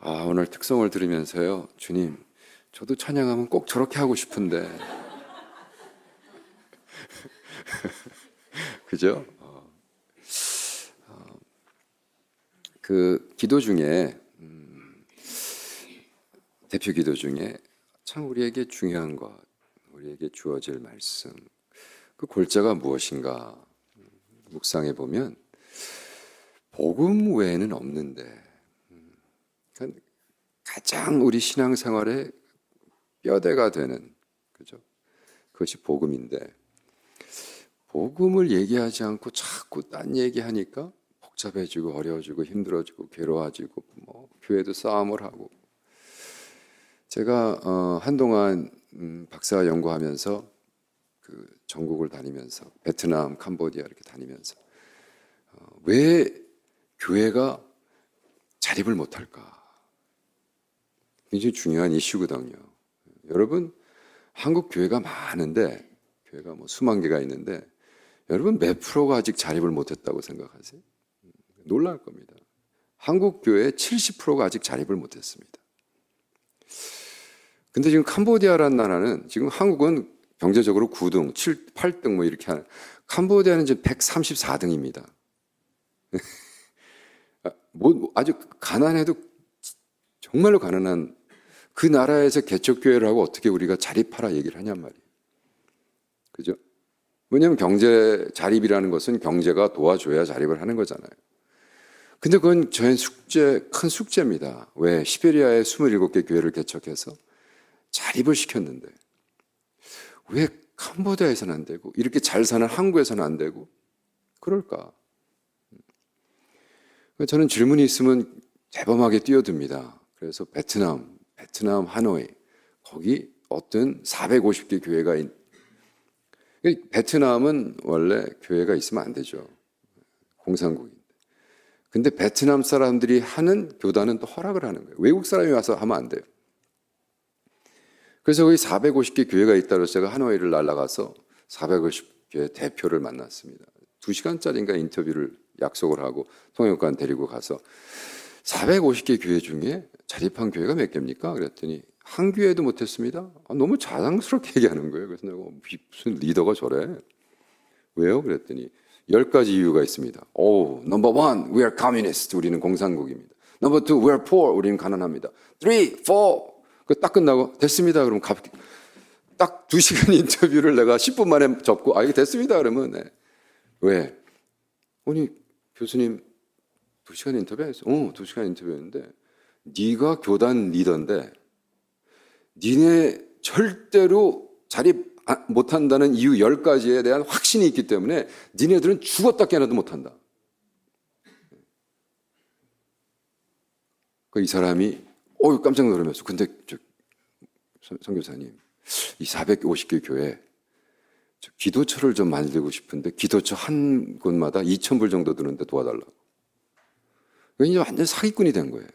오늘 특성을 들으면서요, 주님, 저도 찬양하면 꼭 저렇게 하고 싶은데. 그죠? 그 기도 중에, 대표 기도 중에 참 우리에게 중요한 것, 우리에게 주어질 말씀, 그 골자가 무엇인가 묵상해 보면 복음 외에는 없는데, 그러니까 가장 우리 신앙생활의 뼈대가 되는, 그죠? 그것이 복음인데, 복음을 얘기하지 않고 자꾸 딴 얘기하니까 복잡해지고 어려워지고 힘들어지고 괴로워지고 뭐 교회도 싸움을 하고. 제가 한동안 박사 연구하면서 그 전국을 다니면서 베트남, 캄보디아 이렇게 다니면서 왜 교회가 자립을 못할까? 굉장히 중요한 이슈거든요. 여러분, 한국 교회가 많은데, 교회가 뭐 수만 개가 있는데, 여러분 몇 프로가 아직 자립을 못했다고 생각하세요? 놀랄 겁니다. 한국 교회의 70%가 아직 자립을 못했습니다. 근데 지금 캄보디아라는 나라는, 지금 한국은 경제적으로 9등, 7, 8등 뭐 이렇게 하는, 캄보디아는 지금 134등입니다. 뭐 아주 가난해도 정말로 가난한 그 나라에서 개척교회를 하고 어떻게 우리가 자립하라 얘기를 하냔 말이에요. 그죠? 왜냐하면 경제 자립이라는 것은 경제가 도와줘야 자립을 하는 거잖아요. 근데 그건 저의 큰 숙제입니다. 왜? 시베리아에 27개 교회를 개척해서 자립을 시켰는데 왜 캄보디아에서는 안 되고 이렇게 잘 사는 한국에서는 안 되고 그럴까? 저는 질문이 있으면 대범하게 뛰어듭니다. 그래서 베트남 하노이, 거기 어떤 450개 교회가 베트남은 원래 교회가 있으면 안 되죠. 공산국인데. 근데 베트남 사람들이 하는 교단은 또 허락을 하는 거예요. 외국 사람이 와서 하면 안 돼요. 그래서 거기 450개 교회가 있다고 제가 하노이를 날아가서 450개 대표를 만났습니다. 2시간짜리인가 인터뷰를 약속을 하고 통역관 데리고 가서 450개 교회 중에 자립한 교회가 몇 개입니까? 그랬더니 한 교회도 못했습니다. 너무 자랑스럽게 얘기하는 거예요. 그래서 내가 무슨 리더가 저래? 왜요? 그랬더니 10가지 이유가 있습니다. Number one, we are communist. 우리는 공산국입니다. Number two, we are poor. 우리는 가난합니다. 3, 4. 딱 끝나고 됐습니다. 그러면 딱 2시간 인터뷰를 내가 10분 만에 접고 이게 됐습니다. 그러면 네. 왜? 아니 교수님 2시간 인터뷰했어. 2시간 인터뷰했는데 네가 교단 리더인데 니네 절대로 자립 못한다는 이유 10가지에 대한 확신이 있기 때문에 니네들은 죽었다 깨어나도 못한다. 이 사람이 깜짝 놀라면서 근데 선교사님 이 450개 교회 기도처를 좀 만들고 싶은데 기도처 한 곳마다 2,000불 정도 드는데 도와달라고. 이제 완전 사기꾼이 된 거예요.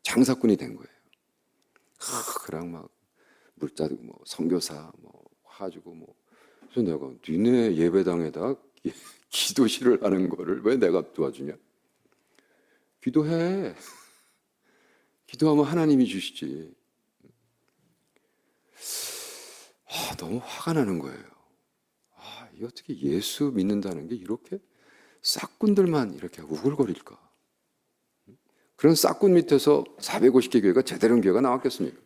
장사꾼이 된 거예요. 그랑 막 물자 주고 뭐 선교사 뭐 화주고 뭐. 그래서 내가 니네 예배당에다 기도실을 하는 거를 왜 내가 도와주냐? 기도해. 기도하면 하나님이 주시지. 너무 화가 나는 거예요. 이 어떻게 예수 믿는다는 게 이렇게 싹꾼들만 이렇게 우글거릴까? 그런 싹꾼 밑에서 450개 교회가 제대로 된 교회가 나왔겠습니까?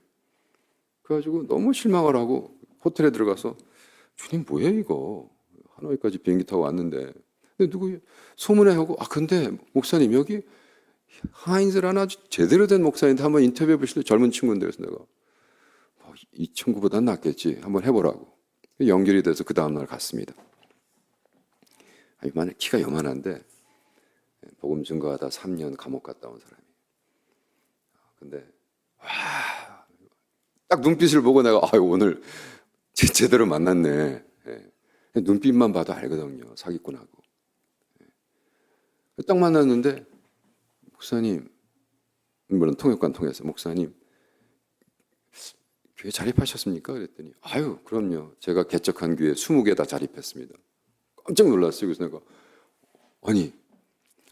그래가지고 너무 실망을 하고 호텔에 들어가서 주님 뭐예요 이거? 하노이까지 비행기 타고 왔는데 근데 누구 소문에 하고 근데 목사님 여기 하인즈라는 아주 제대로 된 목사인데 한번 인터뷰해 보실래요? 젊은 친구인데. 그래서 내가 이 친구보단 낫겠지 한번 해보라고 연결이 돼서 그 다음날 갔습니다. 키가 요만한데 복음 증거하다 3년 감옥 갔다 온 사람이에요. 근데 딱 눈빛을 보고 내가 오늘 제대로 만났네. 눈빛만 봐도 알거든요. 사기꾼하고. 딱 만났는데 목사님, 물론 통역관 통해서 목사님 교회 자립하셨습니까? 그랬더니 그럼요. 제가 개척한 교회 20개 다 자립했습니다. 깜짝 놀랐어요. 그래서 내가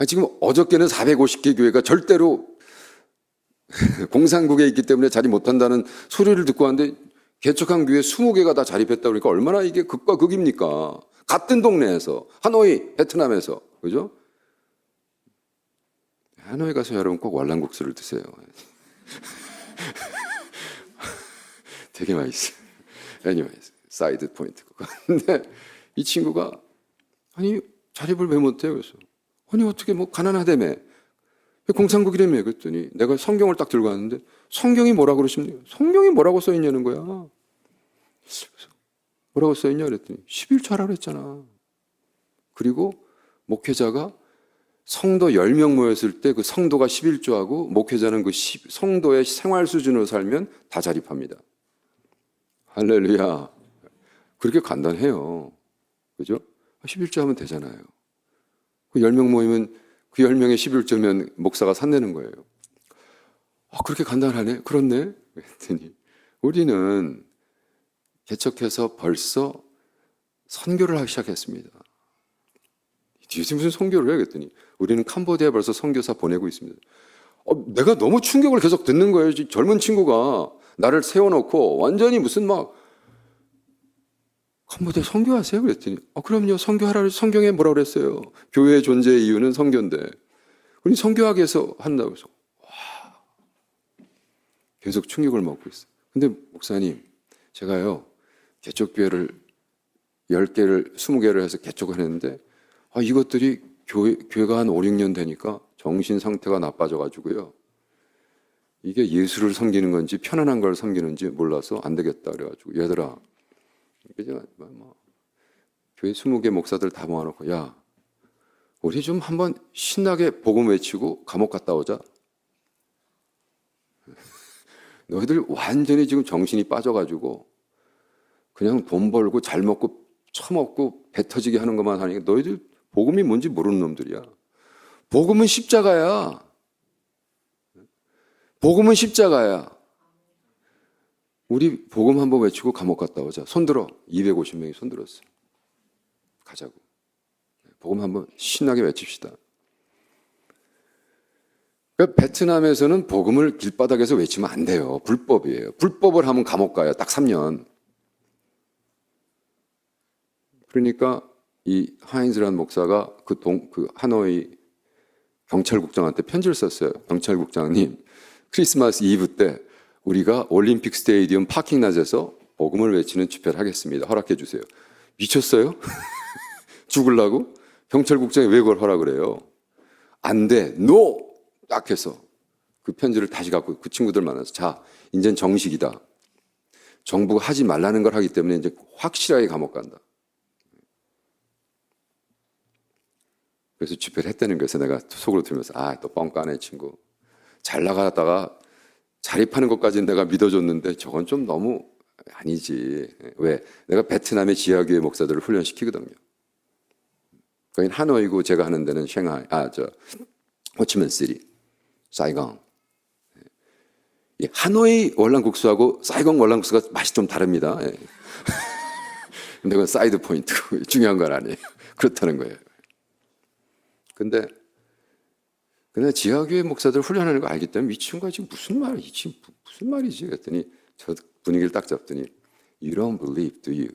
지금 어저께는 450개 교회가 절대로 공산국에 있기 때문에 자립 못한다는 소리를 듣고 왔는데 개척한 교회 20개가 다 자립했다 그러니까 얼마나 이게 극과 극입니까? 같은 동네에서 하노이, 베트남에서 그죠? 하노이 가서 여러분 꼭 월남국수를 드세요. 되게 맛있어요. anyways, 사이드 포인트. 근데 이 친구가 아니 자립을 왜 못해요? 그래서 아니 어떻게 뭐 가난하다며 공산국이라며 그랬더니 내가 성경을 딱 들고 왔는데 성경이 뭐라고 그러십니까? 성경이 뭐라고 써있냐는 거야. 그래서 뭐라고 써있냐 그랬더니 11조 하라고 그랬잖아. 그리고 목회자가 성도 10명 모였을 때 그 성도가 11조하고 목회자는 그 성도의 생활 수준으로 살면 다 자립합니다. 할렐루야. 그렇게 간단해요. 그죠? 11조 하면 되잖아요. 그 10명 모이면 그 10명의 11조면 목사가 산내는 거예요. 그렇게 간단하네? 그렇네? 그랬더니 우리는 개척해서 벌써 선교를 하기 시작했습니다. 뒤에서 무슨 선교를 해요? 그랬더니 우리는 캄보디아에 벌써 선교사 보내고 있습니다. 내가 너무 충격을 계속 듣는 거예요. 젊은 친구가 나를 세워놓고 완전히 무슨 막 캄보디아 선교하세요? 그랬더니 그럼요. 선교하라. 성경에 뭐라고 그랬어요? 교회의 존재의 이유는 선교인데 우리 선교하기 위해서 한다고 해서 와, 계속 충격을 먹고 있어요. 근데 목사님 제가요 개척교회를 10개를 20개를 해서 개척을 했는데 이것들이 교회가 한 5, 6년 되니까 정신 상태가 나빠져가지고요. 이게 예수를 섬기는 건지 편안한 걸 섬기는지 몰라서 안 되겠다 그래가지고 얘들아 그죠? 교회 20개 목사들 다 모아놓고 야 우리 좀 한번 신나게 복음 외치고 감옥 갔다 오자. 너희들 완전히 지금 정신이 빠져가지고 그냥 돈 벌고 잘 먹고 처먹고 배 터지게 하는 것만 하니까 너희들 복음이 뭔지 모르는 놈들이야. 복음은 십자가야. 복음은 십자가야. 우리 복음 한번 외치고 감옥 갔다 오자. 손들어. 250명이 손들었어. 가자고. 복음 한번 신나게 외칩시다. 그러니까 베트남에서는 복음을 길바닥에서 외치면 안 돼요. 불법이에요. 불법을 하면 감옥 가요. 딱 3년. 그러니까 이 하인즈라는 목사가 그 하노이 경찰국장한테 편지를 썼어요. 경찰국장님, 크리스마스 이브 때 우리가 올림픽 스테디움 파킹랏에서 복음을 외치는 집회를 하겠습니다. 허락해 주세요. 미쳤어요? 죽으려고? 경찰국장이 왜 그걸 허락을 해요? 안 돼. NO! 딱 해서 그 편지를 다시 갖고 그 친구들 만나서 자, 이젠 정식이다. 정부가 하지 말라는 걸 하기 때문에 이제 확실하게 감옥 간다. 그래서 집회를 했다는 거에서 내가 속으로 들으면서 또 뻥까네 친구. 잘 나가다가 자립하는 것까지는 내가 믿어줬는데 저건 좀 너무 아니지. 왜? 내가 베트남의 지하교회 목사들을 훈련시키거든요. 거긴 하노이고 제가 하는 데는 샹하이, 호치민시티, 사이공. 이 하노이 월남국수하고 사이공 월남국수가 맛이 좀 다릅니다. 근데 그건 사이드 포인트고 중요한 건 아니에요. 그렇다는 거예요. 근데 지하교회 목사들 훈련하는 거 알기 때문에 이 친구가 지금 무슨 말이지? 그랬더니 저 분위기를 딱 잡더니 You don't believe, do you?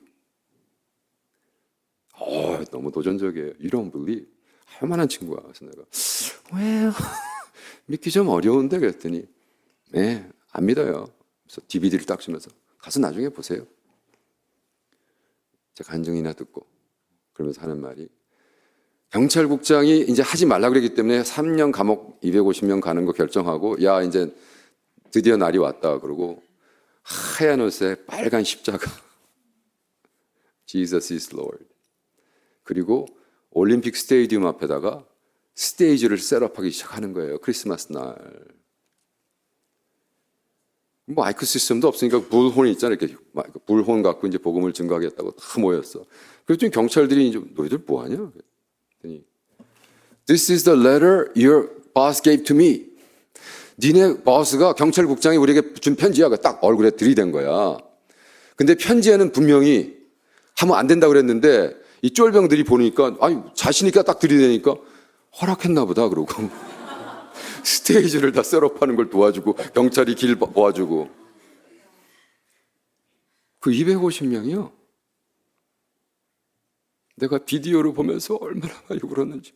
너무 도전적이에요. You don't believe. 할 만한 친구야. 그래서 내가 well, 믿기 좀 어려운데 그랬더니 네, 안 믿어요. 그래서 DVD를 딱 주면서 가서 나중에 보세요. 제가 간증이나 듣고 그러면서 하는 말이 경찰국장이 이제 하지 말라 그랬기 때문에 3년 감옥 250명 가는 거 결정하고 야 이제 드디어 날이 왔다 그러고 하얀 옷에 빨간 십자가 Jesus is Lord 그리고 올림픽 스테디움 앞에다가 스테이지를 셋업하기 시작하는 거예요. 크리스마스 날. 마이크 시스템도 없으니까 불혼이 있잖아요. 이렇게 불혼 갖고 이제 복음을 증거하겠다고 다 모였어. 그랬더니 경찰들이 이제 너희들 뭐 하냐? This is the letter your boss gave to me. 니네 보스가 경찰국장이 우리에게 준 편지야. 딱 얼굴에 들이댄 거야. 근데 편지에는 분명히 하면 안 된다고 그랬는데 이 쫄병들이 보니까 자신 있게 딱 들이대니까 허락했나 보다 그러고 스테이지를 다 셋업하는 걸 도와주고 경찰이 길 도와주고 그 250명이요. 내가 비디오로 보면서 얼마나 욕을 했는지.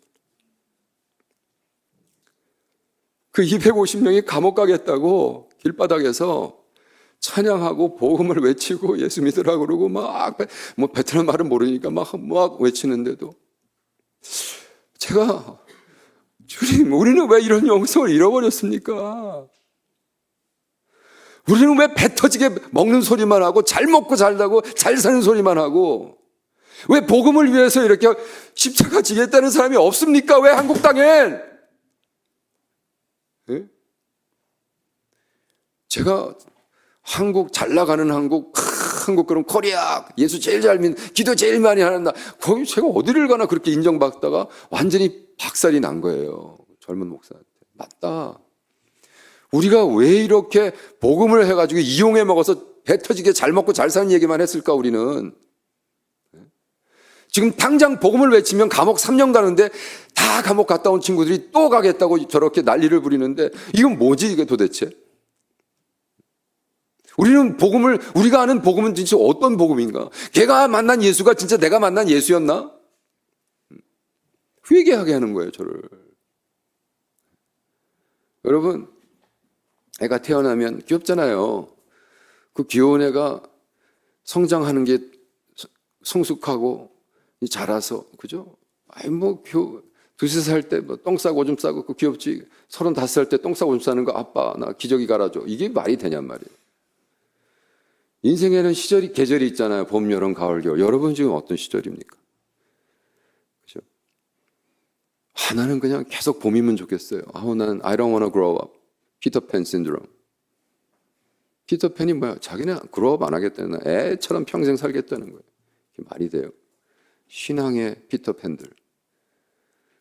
그 250명이 감옥 가겠다고 길바닥에서 찬양하고 복음을 외치고 예수 믿으라고 그러고 막 뭐 베트남 말은 모르니까 막 외치는데도 제가 주님, 우리는 왜 이런 영성을 잃어버렸습니까? 우리는 왜 배 터지게 먹는 소리만 하고 잘 먹고 잘 나고 잘 사는 소리만 하고 왜 복음을 위해서 이렇게 십자가 지겠다는 사람이 없습니까? 왜 한국 땅엔? 네? 제가 한국 잘 나가는 한국 그럼 코리아 예수 제일 잘 믿는 기도 제일 많이 하는 나 거기 제가 어디를 가나 그렇게 인정받다가 완전히 박살이 난 거예요. 젊은 목사한테. 맞다. 우리가 왜 이렇게 복음을 해가지고 이용해 먹어서 배 터지게 잘 먹고 잘 사는 얘기만 했을까 우리는. 지금 당장 복음을 외치면 감옥 3년 가는데 다 감옥 갔다 온 친구들이 또 가겠다고 저렇게 난리를 부리는데 이건 뭐지 이게 도대체? 우리가 아는 복음은 진짜 어떤 복음인가? 걔가 만난 예수가 진짜 내가 만난 예수였나? 회개하게 하는 거예요, 저를. 여러분, 애가 태어나면 귀엽잖아요. 그 귀여운 애가 성장하는 게 성숙하고 자라서, 그죠? 두세 살 때 똥 싸고 오줌 싸고 그 귀엽지. 35살 때 똥 싸고 오줌 싸는 거 아빠, 나 기저귀 갈아줘. 이게 말이 되냔 말이에요. 인생에는 계절이 있잖아요. 봄, 여름, 가을, 겨울. 여러분 지금 어떤 시절입니까? 그죠? 나는 그냥 계속 봄이면 좋겠어요. 나는 I don't want to grow up. 피터팬 신드롬. 피터팬이 뭐야? 자기는 grow up 안 하겠다는 애처럼 평생 살겠다는 거예요. 이게 말이 돼요. 신앙의 피터팬들.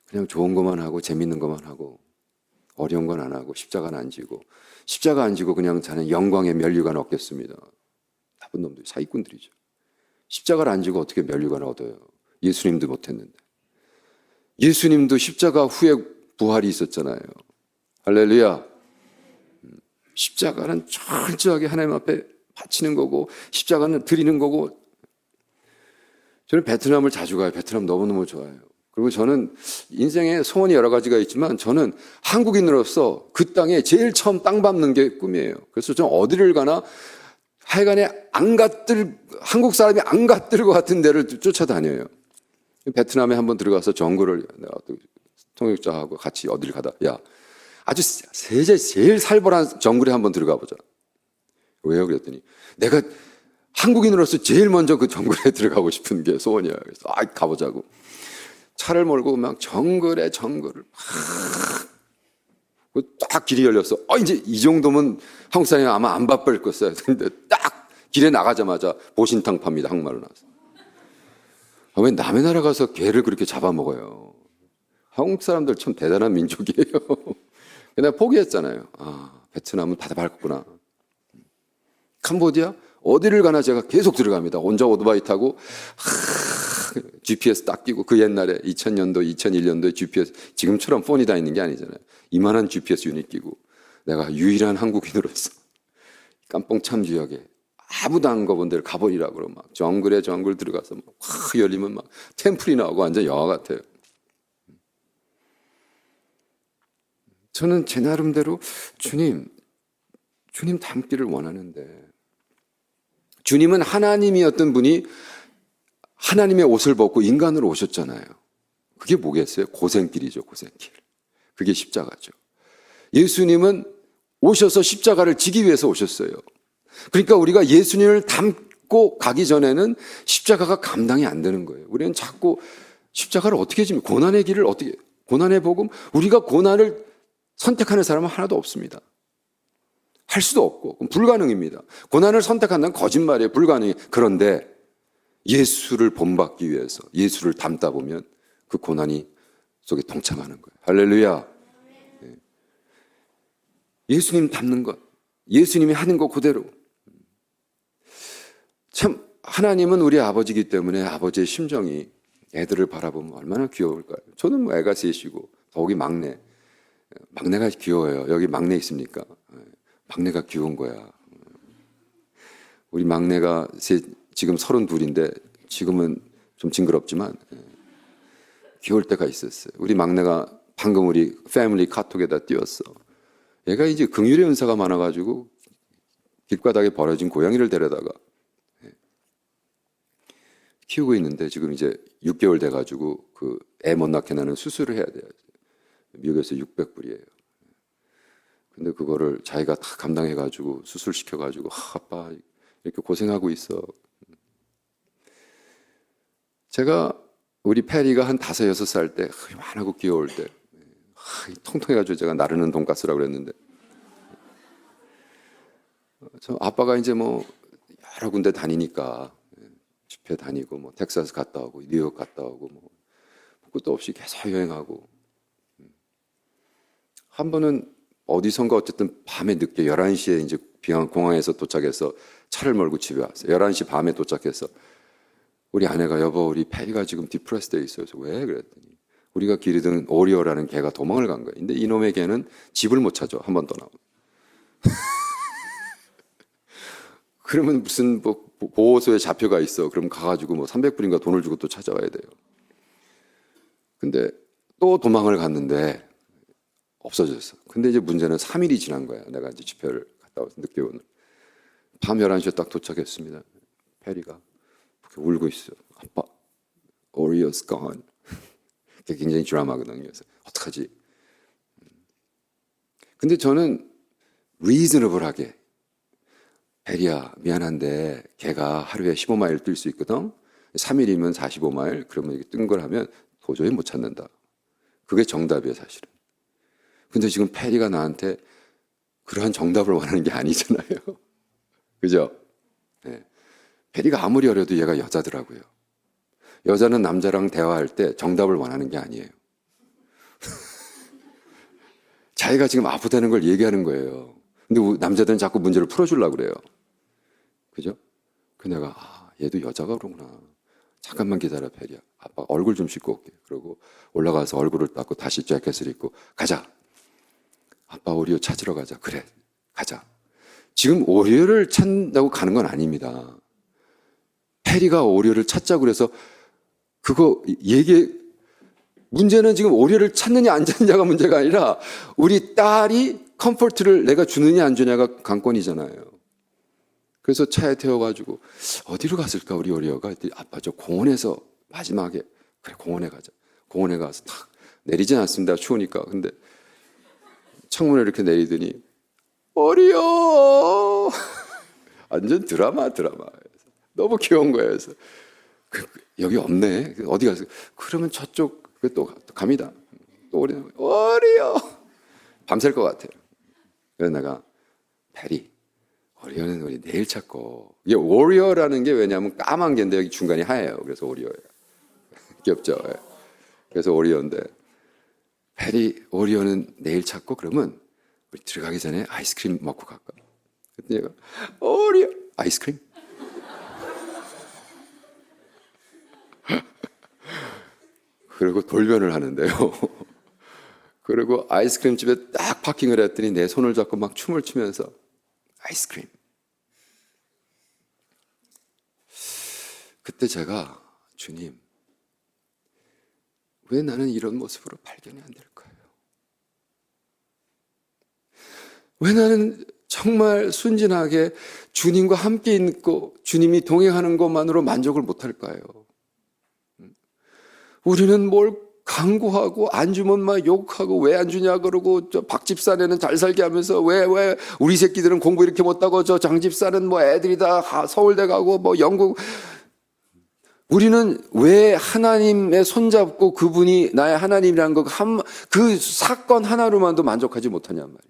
그냥 좋은 것만 하고 재밌는 것만 하고 어려운 건 안 하고 십자가는 안 지고 십자가 안 지고 그냥 자는 영광의 면류관 얻겠습니다. 나쁜 놈들, 사기꾼들이죠. 십자가를 안 지고 어떻게 면류관을 얻어요? 예수님도 못했는데. 예수님도 십자가 후에 부활이 있었잖아요. 할렐루야. 십자가는 철저하게 하나님 앞에 바치는 거고 십자가는 드리는 거고. 저는 베트남을 자주 가요. 베트남 너무너무 좋아해요. 그리고 저는 인생에 소원이 여러 가지가 있지만 저는 한국인으로서 그 땅에 제일 처음 땅 밟는 게 꿈이에요. 그래서 저는 어디를 가나 하여간에 한국 사람이 안 갔들 것 같은 데를 쫓아다녀요. 베트남에 한번 들어가서 정글을 내가 통역자하고 같이 어딜 가다 아주 제일 살벌한 정글에 한번 들어가 보자. 왜요? 그랬더니 내가 한국인으로서 제일 먼저 그 정글에 들어가고 싶은 게 소원이야. 그래서 가보자고. 차를 몰고 막 정글을 딱 길이 열렸어. 이제 이 정도면 한국 사람이 아마 안 바쁠 것이야. 근데 딱 길에 나가자마자 보신탕 팝니다. 한국말로 나와서. 왜 남의 나라 가서 개를 그렇게 잡아먹어요? 한국 사람들 참 대단한 민족이에요. 내가 포기했잖아요. 베트남은 다 밟았구나. 캄보디아? 어디를 가나 제가 계속 들어갑니다. 혼자 오토바이 타고 GPS 딱 끼고 그 옛날에 2000년도, 2001년도에 GPS 지금처럼 폰이 다 있는 게 아니잖아요. 이만한 GPS 유닛 끼고 내가 유일한 한국인으로서 깜뽕 참 지역에 아무도 안 가본 데를 가버리라고 그러고 막 정글 들어가서 막 확 열리면 막 템플이 나오고 완전 영화 같아요. 저는 제 나름대로 주님 닮기를 원하는데 주님은 하나님이었던 분이 하나님의 옷을 벗고 인간으로 오셨잖아요. 그게 뭐겠어요? 고생길이죠, 고생길. 그게 십자가죠. 예수님은 오셔서 십자가를 지기 위해서 오셨어요. 그러니까 우리가 예수님을 닮고 가기 전에는 십자가가 감당이 안 되는 거예요. 우리는 자꾸 십자가를 어떻게 집니까? 고난의 길을 어떻게, 고난의 복음? 우리가 고난을 선택하는 사람은 하나도 없습니다. 할 수도 없고, 불가능입니다. 고난을 선택한다는 거짓말이에요. 불가능해. 그런데 예수를 본받기 위해서 예수를 닮다 보면 그 고난이 속에 동참하는 거예요. 할렐루야. 네. 예수님 닮는 것, 예수님이 하는 것 그대로. 참 하나님은 우리 아버지이기 때문에 아버지의 심정이 애들을 바라보면 얼마나 귀여울까요? 저는 애가 셋이고 더욱이 막내. 막내가 귀여워요. 여기 막내 있습니까? 막내가 귀여운 거야. 우리 막내가 지금 32인데 지금은 좀 징그럽지만 귀여울 때가 있었어요. 우리 막내가 방금 우리 패밀리 카톡에다 띄웠어. 얘가 이제 긍휼의 은사가 많아가지고 길바닥에 버려진 고양이를 데려다가 키우고 있는데 지금 이제 6개월 돼가지고 그 애 못 낳게 나는 수술을 해야 돼요. 미국에서 600불이에요. 근데 그거를 자기가 다 감당해가지고 수술시켜가지고 아빠 이렇게 고생하고 있어. 제가 우리 페리가 한 5, 6살 때 요만하고 귀여울 때 통통해가지고 제가 나르는 돈가스라고 그랬는데 저 아빠가 이제 뭐 여러 군데 다니니까 집회 다니고 뭐 텍사스 갔다 오고 뉴욕 갔다 오고 뭐 끝도 없이 계속 여행하고 한 번은 어디선가 어쨌든 밤에 늦게 11시에 이제 공항에서 도착해서 차를 몰고 집에 왔어요. 11시 밤에 도착해서 우리 아내가 여보 우리 페리가 지금 디프레스돼 있어요. 그래서 왜? 그랬더니 우리가 기르던 오리오라는 개가 도망을 간 거예요. 근데 이놈의 개는 집을 못 찾아. 한 번 더 나오면. 그러면 무슨 뭐 보호소에 잡혀가 있어. 그럼 가가지고 뭐 300불인가 돈을 주고 또 찾아와야 돼요. 근데 또 도망을 갔는데 없어졌어. 근데 이제 문제는 3일이 지난 거야. 내가 이제 집회를 갔다 와서 늦게 오는. 밤 11시에 딱 도착했습니다. 페리가 울고 있어. 아빠, Oreo's gone. 굉장히 드라마거든요. 그래서 어떡하지? 근데 저는 reasonable하게 페리야 미안한데 걔가 하루에 15마일 뛸 수 있거든. 3일이면 45마일. 그러면 이렇게 뜬 걸 하면 도저히 못 찾는다. 그게 정답이에요, 사실은. 근데 지금 페리가 나한테 그러한 정답을 원하는 게 아니잖아요. 그죠? 네. 페리가 아무리 어려도 얘가 여자더라고요. 여자는 남자랑 대화할 때 정답을 원하는 게 아니에요. 자기가 지금 아프다는 걸 얘기하는 거예요. 근데 남자들은 자꾸 문제를 풀어주려고 그래요. 그죠? 그 내가 얘도 여자가 그러구나. 잠깐만 기다려 페리야. 아빠 얼굴 좀 씻고 올게. 그러고 올라가서 얼굴을 닦고 다시 재킷을 입고 가자. 아빠 오리오 찾으러 가자. 그래 가자. 지금 오리오를 찾는다고 가는 건 아닙니다. 페리가 오리오를 찾자고 그래서 그거 문제는 지금 오리오를 찾느냐 안 찾느냐가 문제가 아니라 우리 딸이 컴포트를 내가 주느냐 안 주냐가 관건이잖아요. 그래서 차에 태워가지고 어디로 갔을까 우리 오리오가? 아빠 저 공원에서 마지막에 그래 공원에 가자. 공원에 가서 탁 내리진 않습니다. 추우니까. 근데 창문을 이렇게 내리더니 오리오 완전 드라마 너무 귀여운 거예요. 그래서 여기 없네. 어디 갔어? 그러면 저쪽 또 갑니다. 또 오리오 밤샐 것 같아요. 그래서 내가 페리 오리오는 우리 내일 찾고 이게 오리오라는 게 왜냐하면 까만 개인데 여기 중간이 하얘요. 그래서 오리오예요. 귀엽죠? 그래서 오리오인데 페리 오리오는 내일 찾고 그러면 우리 들어가기 전에 아이스크림 먹고 갈까? 그랬더니 얘가 오리오 아이스크림? 그리고 돌변을 하는데요. 그리고 아이스크림 집에 딱 파킹을 했더니 내 손을 잡고 막 춤을 추면서 아이스크림. 그때 제가 주님 왜 나는 이런 모습으로 발견이 안 될까요? 왜 나는 정말 순진하게 주님과 함께 있고 주님이 동행하는 것만으로 만족을 못할까요? 우리는 뭘 강구하고 안 주면 막 욕하고 왜 안 주냐 그러고 저 박 집사네는 잘 살게 하면서 왜 우리 새끼들은 공부 이렇게 못하고 저 장 집사는 뭐 애들이 다 서울대 가고 뭐 영국 우리는 왜 하나님의 손잡고 그분이 나의 하나님이라는 그 사건 하나로만도 만족하지 못하냔 말이에요.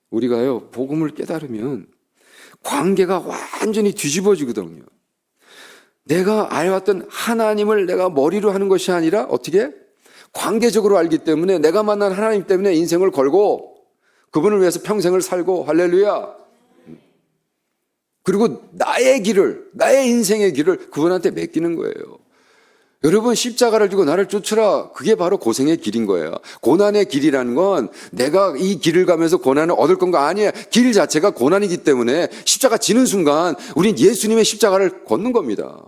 우리가요 복음을 깨달으면 관계가 완전히 뒤집어지거든요. 내가 알았던 하나님을 내가 머리로 하는 것이 아니라 어떻게? 관계적으로 알기 때문에 내가 만난 하나님 때문에 인생을 걸고 그분을 위해서 평생을 살고 할렐루야. 그리고 나의 인생의 길을 그분한테 맡기는 거예요. 여러분, 십자가를 지고 나를 쫓으라. 그게 바로 고생의 길인 거예요. 고난의 길이라는 건 내가 이 길을 가면서 고난을 얻을 건가 아니에요. 길 자체가 고난이기 때문에 십자가 지는 순간 우린 예수님의 십자가를 걷는 겁니다.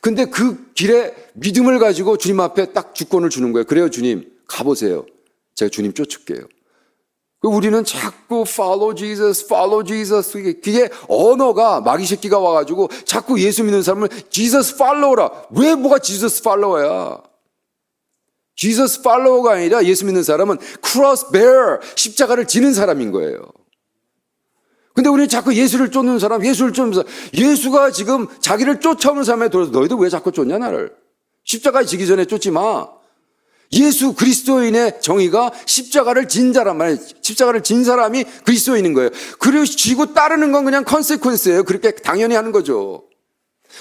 근데 그 길에 믿음을 가지고 주님 앞에 딱 주권을 주는 거예요. 그래요, 주님. 가보세요. 제가 주님 쫓을게요. 우리는 자꾸 follow Jesus, follow Jesus. 그게 언어가 마귀 새끼가 와가지고 자꾸 예수 믿는 사람을 Jesus follow라. 왜 뭐가 Jesus follower야? Jesus follower가 아니라 예수 믿는 사람은 cross bearer, 십자가를 지는 사람인 거예요. 근데 우리는 자꾸 예수를 쫓는 사람, 예수를 쫓는 사람, 예수가 지금 자기를 쫓아오는 사람에 돌아서 너희들 왜 자꾸 쫓냐 나를? 십자가 지기 전에 쫓지 마. 예수 그리스도인의 정의가 십자가를 진 자란 말이에요. 십자가를 진 사람이 그리스도인인 거예요. 그리고 지고 따르는 건 그냥 컨세퀀스예요. 그렇게 당연히 하는 거죠.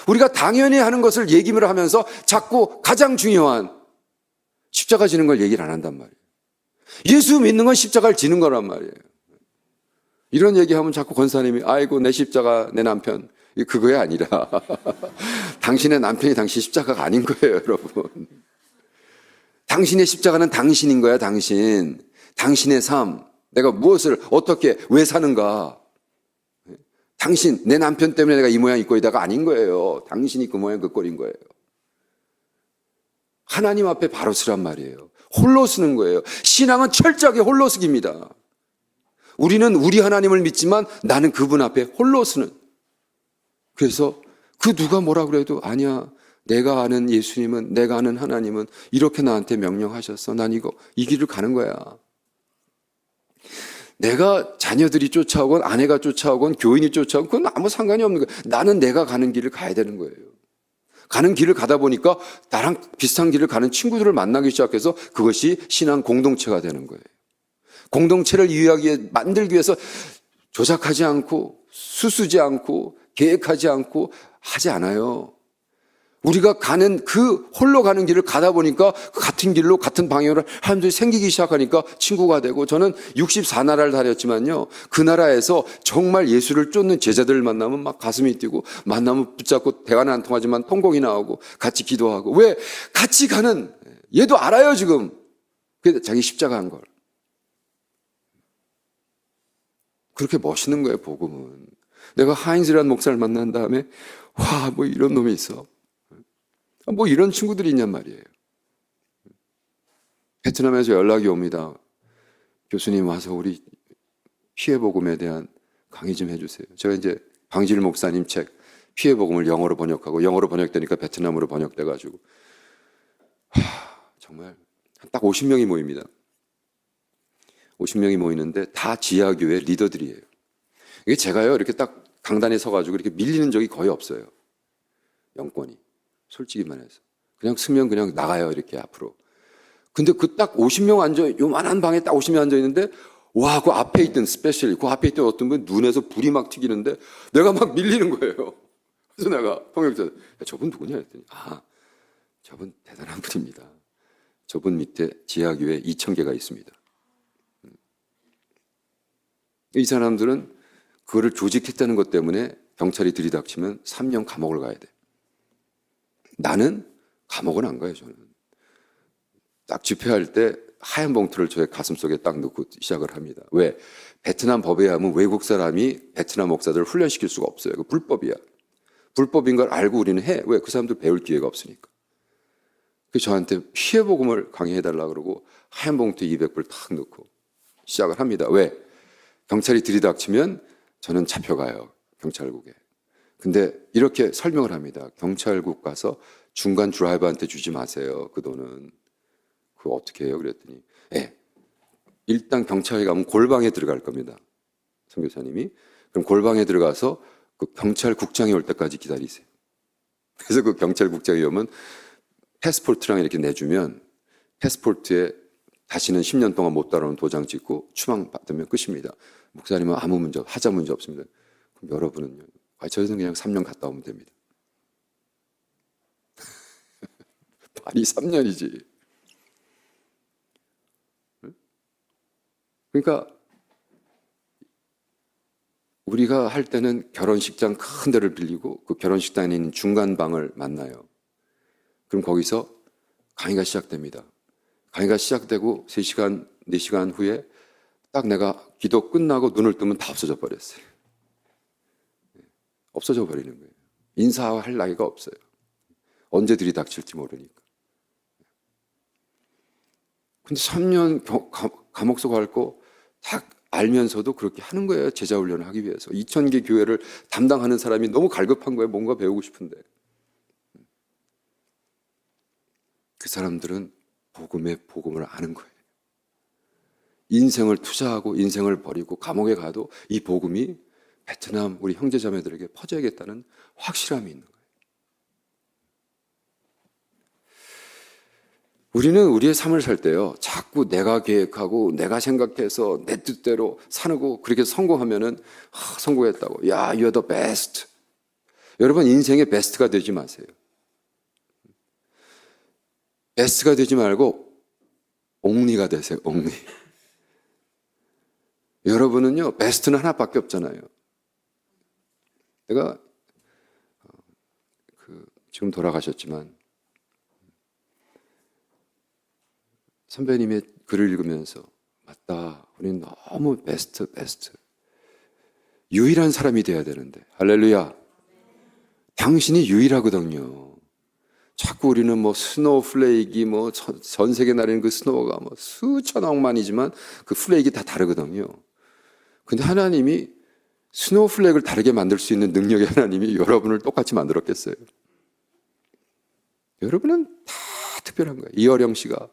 우리가 당연히 하는 것을 얘기를 하면서 자꾸 가장 중요한 십자가 지는 걸 얘기를 안 한단 말이에요. 예수 믿는 건 십자가를 지는 거란 말이에요. 이런 얘기하면 자꾸 권사님이 아이고 내 십자가 내 남편 그거에 아니라 당신의 남편이 당신 십자가가 아닌 거예요, 여러분. 당신의 십자가는 당신인 거야, 당신. 당신의 삶. 내가 무엇을, 어떻게, 왜 사는가. 당신, 내 남편 때문에 내가 이 모양 이 꼴이다가 아닌 거예요. 당신이 그 모양 그 꼴인 거예요. 하나님 앞에 바로 서란 말이에요. 홀로 쓰는 거예요. 신앙은 철저하게 홀로 쓰기입니다. 우리는 우리 하나님을 믿지만 나는 그분 앞에 홀로 쓰는. 그래서 그 누가 뭐라 그래도 아니야. 내가 아는 예수님은, 내가 아는 하나님은 이렇게 나한테 명령하셨어. 난 이 길을 가는 거야. 내가 자녀들이 쫓아오건 아내가 쫓아오건 교인이 쫓아오건 그건 아무 상관이 없는 거예요. 나는 내가 가는 길을 가야 되는 거예요. 가는 길을 가다 보니까 나랑 비슷한 길을 가는 친구들을 만나기 시작해서 그것이 신앙 공동체가 되는 거예요. 공동체를 만들기 위해서 조작하지 않고 수수지 않고 계획하지 않고 하지 않아요. 우리가 가는 그 홀로 가는 길을 가다 보니까 같은 길로 같은 방향으로 사람들이 생기기 시작하니까 친구가 되고 저는 64나라를 다녔지만요. 그 나라에서 정말 예수를 쫓는 제자들을 만나면 막 가슴이 뛰고 만나면 붙잡고 대화는 안 통하지만 통곡이 나오고 같이 기도하고 왜? 같이 가는 얘도 알아요 지금. 그게 자기 십자가 한 걸. 그렇게 멋있는 거예요 복음은. 내가 하인즈라는 목사를 만난 다음에 와 뭐 이런 놈이 있어. 뭐 이런 친구들이 있냔 말이에요. 베트남에서 연락이 옵니다. 교수님 와서 우리 피해복음에 대한 강의 좀 해주세요. 제가 이제 방질 목사님 책 피해복음을 영어로 번역하고 영어로 번역되니까 베트남어로 번역돼가지고 정말 딱 50명이 모입니다. 50명이 모이는데 다 지하교회 리더들이에요. 이게 제가요 이렇게 딱 강단에 서가지고 이렇게 밀리는 적이 거의 없어요. 영권이. 솔직히만 해서. 그냥 쓰면 그냥 나가요, 이렇게 앞으로. 근데 그 딱 50명 앉아, 요만한 방에 딱 50명 앉아 있는데, 와, 그 앞에 있던 스페셜리, 그 앞에 있던 어떤 분 눈에서 불이 막 튀기는데, 내가 막 밀리는 거예요. 그래서 내가 통역자, 저분 누구냐 했더니, 저분 대단한 분입니다. 저분 밑에 지하교회 2,000개가 있습니다. 이 사람들은 그거를 조직했다는 것 때문에 경찰이 들이닥치면 3년 감옥을 가야 돼. 나는 감옥은 안 가요, 저는. 딱 집회할 때 하얀 봉투를 저의 가슴속에 딱 넣고 시작을 합니다. 왜? 베트남 법에 의하면 외국 사람이 베트남 목사들을 훈련시킬 수가 없어요. 그 불법이야. 불법인 걸 알고 우리는 해. 왜? 그 사람들 배울 기회가 없으니까. 그래서 저한테 피해복음을 강의해달라 그러고 하얀 봉투에 200불 탁 넣고 시작을 합니다. 왜? 경찰이 들이닥치면 저는 잡혀가요. 경찰국에. 근데 이렇게 설명을 합니다. 경찰국 가서 중간 드라이버한테 주지 마세요. 그 돈은. 그거 어떻게 해요? 그랬더니 일단 경찰에 가면 골방에 들어갈 겁니다. 선교사님이. 그럼 골방에 들어가서 그 경찰국장이 올 때까지 기다리세요. 그래서 그 경찰국장이 오면 패스포트랑 이렇게 내주면 패스포트에 다시는 10년 동안 못 따라오는 도장 찍고 추방 받으면 끝입니다. 목사님은 아무 문제, 하자 문제 없습니다. 그럼 여러분은요? 저희는 그냥 3년 갔다 오면 됩니다. 발이 3년이지. 그러니까 우리가 할 때는 결혼식장 큰 데를 빌리고 그 결혼식장에 있는 중간 방을 만나요. 그럼 거기서 강의가 시작됩니다. 강의가 시작되고 3시간, 4시간 후에 딱 내가 기도 끝나고 눈을 뜨면 다 없어져 버렸어요. 없어져 버리는 거예요. 인사할 나이가 없어요. 언제 들이닥칠지 모르니까. 근데 3년 감옥소 갈 거 다 알면서도 그렇게 하는 거예요. 제자 훈련을 하기 위해서. 2,000개 교회를 담당하는 사람이 너무 갈급한 거예요. 뭔가 배우고 싶은데. 그 사람들은 복음을 아는 거예요. 인생을 투자하고 인생을 버리고 감옥에 가도 이 복음이 베트남 우리 형제자매들에게 퍼져야겠다는 확실함이 있는 거예요. 우리는 우리의 삶을 살 때요, 자꾸 내가 계획하고 내가 생각해서 내 뜻대로 사고 그렇게 성공하면은 성공했다고. 야, you're the best. 여러분 인생의 베스트가 되지 마세요. 베스트가 되지 말고 옹리가 되세요. 옹리. 여러분은요, 베스트는 하나밖에 없잖아요. 내가 지금 돌아가셨지만 선배님의 글을 읽으면서 맞다. 우리는 너무 베스트. 유일한 사람이 돼야 되는데. 할렐루야. 당신이 유일하거든요. 자꾸 우리는 뭐 스노우플레이크 뭐 전 세계 나라는 그 스노우가 뭐 수천억만이지만 그 플레이크 다 다르거든요. 근데 하나님이 스노우플레이크를 다르게 만들 수 있는 능력의 하나님이 여러분을 똑같이 만들었겠어요? 여러분은 다 특별한 거예요. 이어령 씨가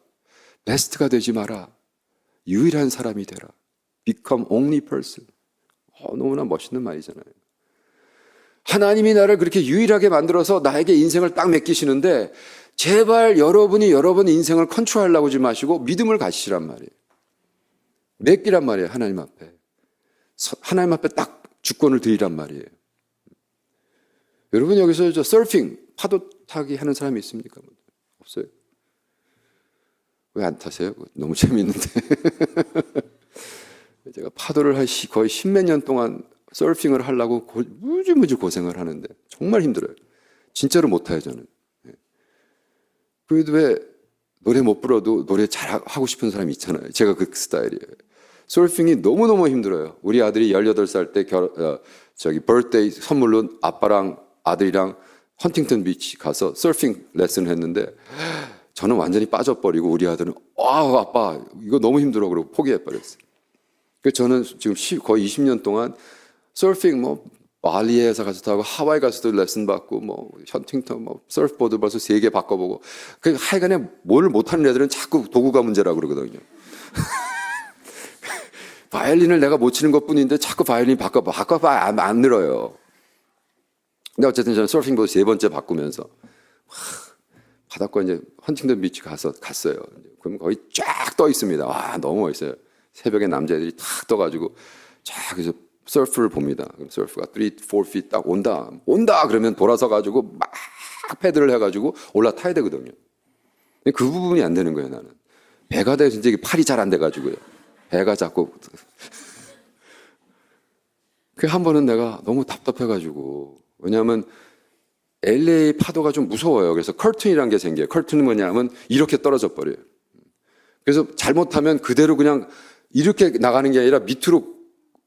베스트가 되지 마라. 유일한 사람이 되라. Become only person. 너무나 멋있는 말이잖아요. 하나님이 나를 그렇게 유일하게 만들어서 나에게 인생을 딱 맡기시는데 제발 여러분이 여러분 인생을 컨트롤하려고 하지 마시고 믿음을 가지시란 말이에요. 맡기란 말이에요. 하나님 앞에. 하나님 앞에 딱 주권을 드리란 말이에요. 여러분 여기서 저 서핑, 파도 타기 하는 사람이 있습니까? 없어요? 왜 안 타세요? 너무 재미있는데. 제가 파도를 거의 10몇 년 동안 서핑을 하려고 무지무지 고생을 하는데 정말 힘들어요. 진짜로 못 타요, 저는. 그래도 왜 노래 못 불러도 노래 잘하고 싶은 사람이 있잖아요. 제가 그 스타일이에요. 서핑이 너무너무 힘들어요. 우리 아들이 18살 때 버스데이 선물로 아빠랑 아들이랑 헌팅턴 비치 가서 서핑 레슨을 했는데 저는 완전히 빠져버리고 우리 아들은 아빠 이거 너무 힘들어 그러고 포기해버렸어요. 그래서 저는 지금 거의 20년 동안 서핑 발리에서 가서 타고 하와이 가서도 레슨 받고 헌팅턴 서프보드 벌써 3개 바꿔보고 하여간에 뭘 못하는 애들은 자꾸 도구가 문제라고 그러거든요. 바이올린을 내가 못 치는 것뿐인데 자꾸 바이올린 바꿔봐 안 늘어요. 근데 어쨌든 저는 서핑보드 3번째 바꾸면서 바닷가 이제 헌팅턴 비치 갔어요. 그럼 거의 쫙 떠 있습니다. 와, 너무 멋있어요. 새벽에 남자애들이 탁 떠가지고 쫙 그래서 서프를 봅니다. 그럼 서프가 3, 4 feet 딱 온다. 그러면 돌아서 가지고 막 패들을 해가지고 올라타야 되거든요. 그 부분이 안 되는 거예요, 나는. 배가 돼서 이제 팔이 잘 안 돼가지고요. 배가 자꾸. 그 한 번은 내가 너무 답답해가지고. 왜냐하면 LA 파도가 좀 무서워요. 그래서 커튼이라는 게 생겨요. 커튼은 뭐냐면 이렇게 떨어져 버려요. 그래서 잘못하면 그대로 그냥 이렇게 나가는 게 아니라 밑으로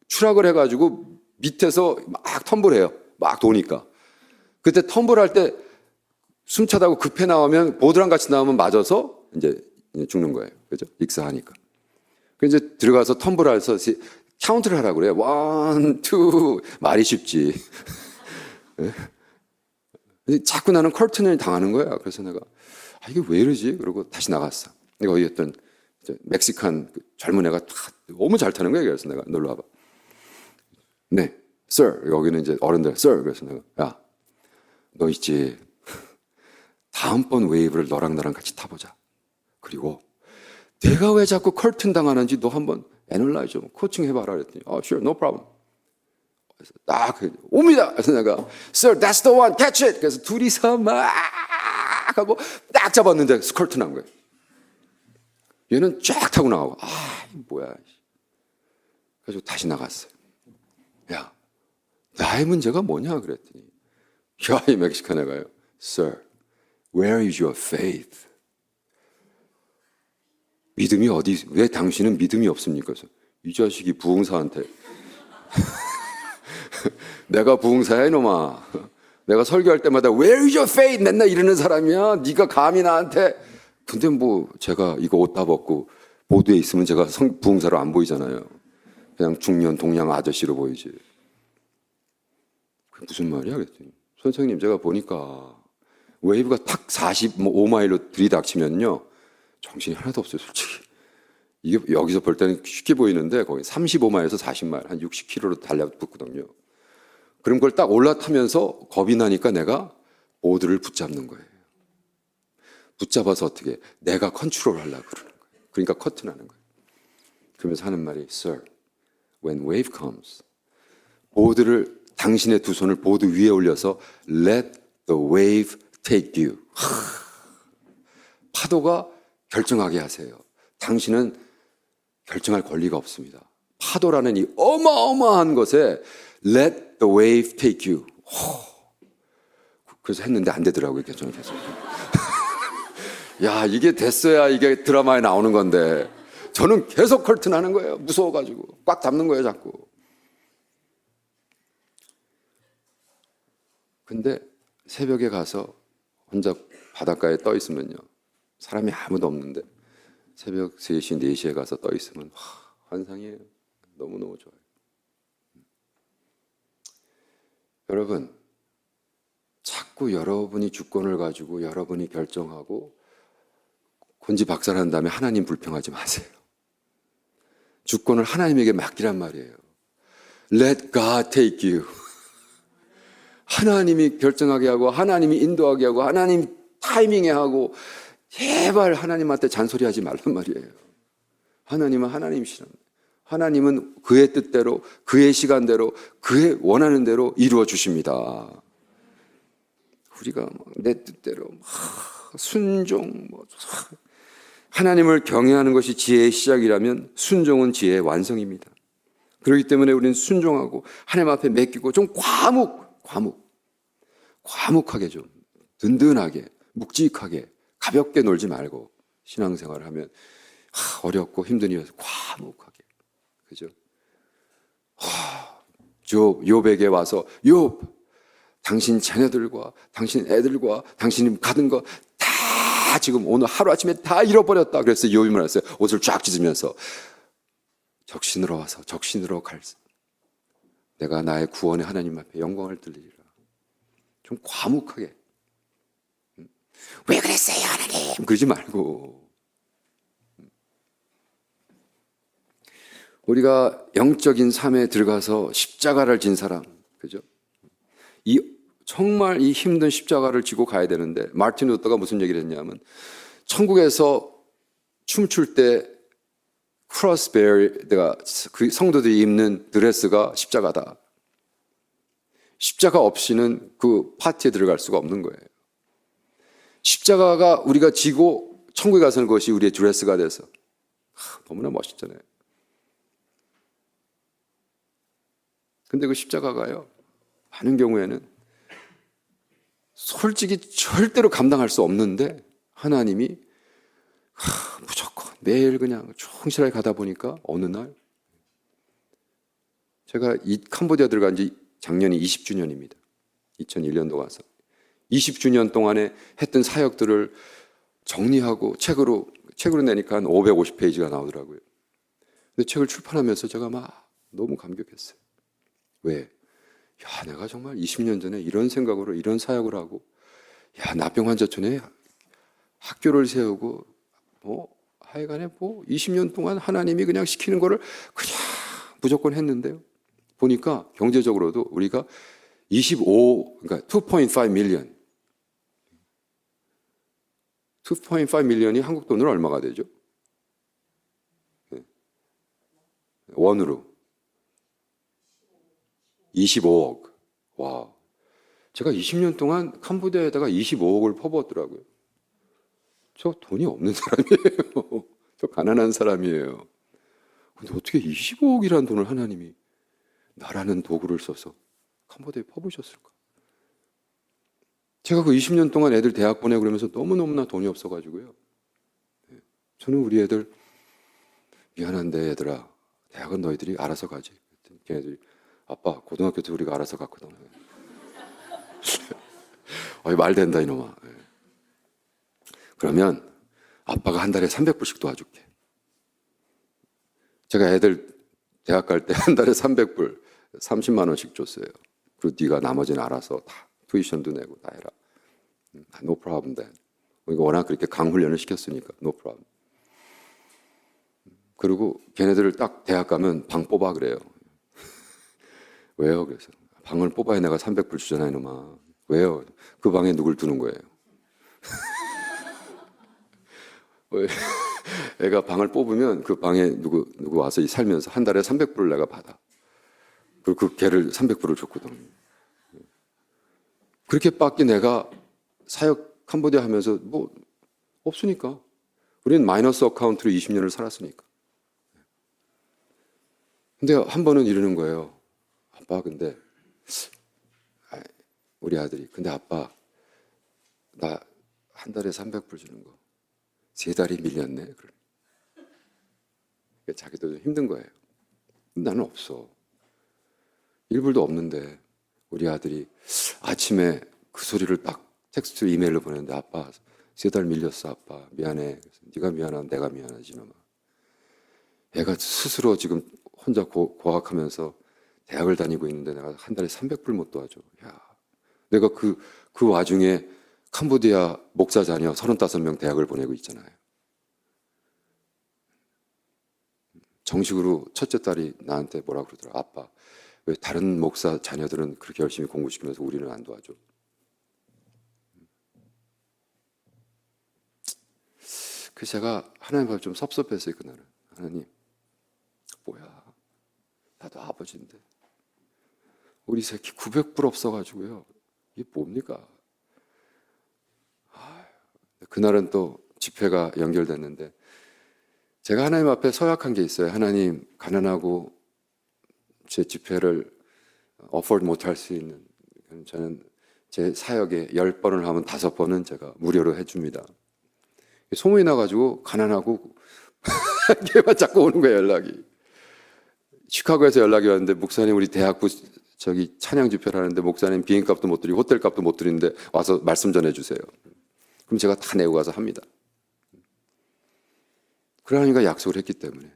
추락을 해가지고 밑에서 막 텀블해요. 막 도니까. 그때 텀블할 때 숨차다고 급해 나오면 보드랑 같이 나오면 맞아서 이제 죽는 거예요. 그죠? 익사하니까. 그래서 이제 들어가서 텀블해서 카운트를 하라고 그래요. 1, 2 말이 쉽지. 자꾸 나는 커튼을 당하는 거야. 그래서 내가 이게 왜 이러지? 그러고 다시 나갔어. 거기 어떤 멕시칸 젊은 애가 너무 잘 타는 거야. 그래서 내가 놀러 와봐. 네, sir. 여기는 이제 어른들, sir. 그래서 내가 야, 너 있지. 다음번 웨이브를 너랑 나랑 같이 타보자. 그리고 내가 왜 자꾸 커튼 당하는지 너 한번 애널라이즈 코칭 해봐라 그랬더니 sure, no problem. 그래서 딱 옵니다. 그래서 내가 Sir, that's the one, catch it. 그래서 둘이서 막 하고 딱 잡았는데 스컬트 난 거예요. 얘는 쫙 타고 나가고 뭐야. 그래서 다시 나갔어요. 야, 나의 문제가 뭐냐 그랬더니 이 멕시칸 애가요. Sir, Where is your faith? 믿음이 어디, 왜 당신은 믿음이 없습니까? 그래서 이 자식이 부흥사한테 내가 부흥사야 이놈아. 내가 설교할 때마다 Where is your faith? 맨날 이러는 사람이야. 네가 감히 나한테. 근데 뭐 제가 이거 옷 다 벗고 보드에 있으면 제가 부흥사로 안 보이잖아요. 그냥 중년 동양 아저씨로 보이지. 그게 무슨 말이야? 그랬더니 선생님 제가 보니까 웨이브가 탁 45마일로 들이닥치면요 정신이 하나도 없어요. 솔직히 이게 여기서 볼 때는 쉽게 보이는데 거기 35마일에서 40마일 한 60km로 달려붙거든요. 그럼 그걸 딱 올라타면서 겁이 나니까 내가 보드를 붙잡는 거예요. 붙잡아서 어떻게 내가 컨트롤 하려고 그러는 거예요. 그러니까 커튼하는 거예요. 그러면서 하는 말이 Sir, when wave comes 보드를 당신의 두 손을 보드 위에 올려서 Let the wave take you. 파도가 결정하게 하세요. 당신은 결정할 권리가 없습니다. 파도라는 이 어마어마한 것에 Let the wave take you. 그래서 했는데 안 되더라고요. 저는 계속. 야, 이게 됐어야 이게 드라마에 나오는 건데 저는 계속 커튼하는 거예요. 무서워가지고 꽉 잡는 거예요, 자꾸. 근데 새벽에 가서 혼자 바닷가에 떠 있으면요. 사람이 아무도 없는데 새벽 3시, 4시에 가서 떠 있으면 환상이에요. 너무너무 좋아요. 여러분, 자꾸 여러분이 주권을 가지고 여러분이 결정하고 곤지박살한 다음에 하나님 불평하지 마세요. 주권을 하나님에게 맡기란 말이에요. Let God take you. 하나님이 결정하게 하고 하나님이 인도하게 하고 하나님 타이밍에 하고 제발 하나님한테 잔소리하지 말란 말이에요. 하나님은 하나님이시란 말이에요. 하나님은 그의 뜻대로 그의 시간대로 그의 원하는 대로 이루어 주십니다. 우리가 내 뜻대로 순종 하나님을 경외하는 것이 지혜의 시작이라면 순종은 지혜의 완성입니다. 그렇기 때문에 우리는 순종하고 하나님 앞에 맡기고 좀 과묵하게 좀 든든하게 묵직하게 가볍게 놀지 말고 신앙생활을 하면 어렵고 힘든 이유에서 과묵하게 그죠? 욥에게 와서 욥 당신 자녀들과 당신 애들과 당신이 가진 거 다 지금 오늘 하루아침에 다 잃어버렸다. 그래서 욥이 말했어요. 옷을 쫙 찢으면서 적신으로 와서 적신으로 갈 내가 나의 구원의 하나님 앞에 영광을 돌리리라. 좀 과묵하게 왜 그랬어요 하나님 그러지 말고 우리가 영적인 삶에 들어가서 십자가를 진 사람 그죠? 정말 이 힘든 십자가를 지고 가야 되는데 마틴 루터가 무슨 얘기를 했냐면 천국에서 춤출 때 크로스베어가 그 성도들이 입는 드레스가 십자가다. 십자가 없이는 그 파티에 들어갈 수가 없는 거예요. 십자가가 우리가 지고 천국에 가서는 그것이 우리의 드레스가 돼서 너무나 멋있잖아요. 근데 그 십자가가요 많은 경우에는 솔직히 절대로 감당할 수 없는데 하나님이 무조건 매일 그냥 충실하게 가다 보니까 어느 날 제가 이 캄보디아 들어간 지 작년이 20주년입니다. 2001년도 가서 20주년 동안에 했던 사역들을 정리하고 책으로 내니까 한 550페이지가 나오더라고요. 근데 책을 출판하면서 제가 막 너무 감격했어요. 왜? 야, 내가 정말 20년 전에 이런 생각으로 이런 사역을 하고, 야, 나병 환자촌에 학교를 세우고, 하여간에 20년 동안 하나님이 그냥 시키는 거를 그냥 무조건 했는데요. 보니까 경제적으로도 우리가 그러니까 2.5 밀리언. 2.5 밀리언이 한국 돈으로 얼마가 되죠? 원으로. 25억. 와. 제가 20년 동안 캄보디아에다가 25억을 퍼부었더라고요. 저 돈이 없는 사람이에요. 저 가난한 사람이에요. 근데 어떻게 25억이라는 돈을 하나님이 나라는 도구를 써서 캄보디아에 퍼부으셨을까? 제가 그 20년 동안 애들 대학 보내고 그러면서 너무너무나 돈이 없어가지고요. 저는 우리 애들 미안한데 얘들아, 대학은 너희들이 알아서 가지. 걔네들이 아빠 고등학교 때 우리가 알아서 갔거든. 말 된다 이놈아. 그러면 아빠가 한 달에 300불씩 도와줄게. 제가 애들 대학 갈 때 한 달에 300불, 30만 원씩 줬어요. 그리고 네가 나머지는 알아서 다 투이션도 내고 다 해라. No problem then. 이거 워낙 그렇게 강훈련을 시켰으니까 no problem. 그리고 걔네들을 딱 대학 가면 방 뽑아 그래요. 왜요? 그래서 방을 뽑아야 내가 300불 주잖아 이놈아. 왜요? 그 방에 누굴 두는 거예요? 애가 방을 뽑으면 그 방에 누구 와서 살면서 한 달에 300불을 내가 받아. 그리고 그 걔를 300불을 줬거든. 그렇게 밖에 내가 사역 캄보디아 하면서 뭐 없으니까. 우리는 마이너스 어카운트로 20년을 살았으니까. 근데 한 번은 이러는 거예요. 아빠 근데 우리 아들이 근데 아빠 나 한 달에 300불 주는 거 3달이 밀렸네. 자기도 좀 힘든 거예요. 나는 없어. 1불도 없는데 우리 아들이 아침에 그 소리를 딱 텍스트 이메일로 보냈는데 아빠 3달 밀렸어 아빠 미안해. 그래서 네가 미안하면 내가 미안하지 놈아. 애가 스스로 지금 혼자 고학하면서 대학을 다니고 있는데 내가 한 달에 300불 못 도와줘. 야, 내가 그 와중에 캄보디아 목사 자녀 35명 대학을 보내고 있잖아요. 정식으로 첫째 딸이 나한테 뭐라 그러더라. 아빠, 왜 다른 목사 자녀들은 그렇게 열심히 공부시키면서 우리는 안 도와줘? 그래서 제가 하나님 앞에 좀 섭섭했어요, 그날은. 하나님, 뭐야. 나도 아버지인데. 우리 새끼 900불 없어가지고요. 이게 뭡니까? 그날은 또 집회가 연결됐는데 제가 하나님 앞에 서약한 게 있어요. 하나님, 가난하고 제 집회를 어포드 못할 수 있는 저는 제 사역에 10번을 하면 5번은 제가 무료로 해줍니다. 소문이 나가지고 가난하고 걔만 자꾸 오는 거예요, 연락이. 시카고에서 연락이 왔는데 목사님 우리 대학부 찬양 집회를 하는데 목사님 비행값도 못 드리고 호텔값도 못 드리는데 와서 말씀 전해주세요. 그럼 제가 다 내고 가서 합니다. 그러니까 약속을 했기 때문에.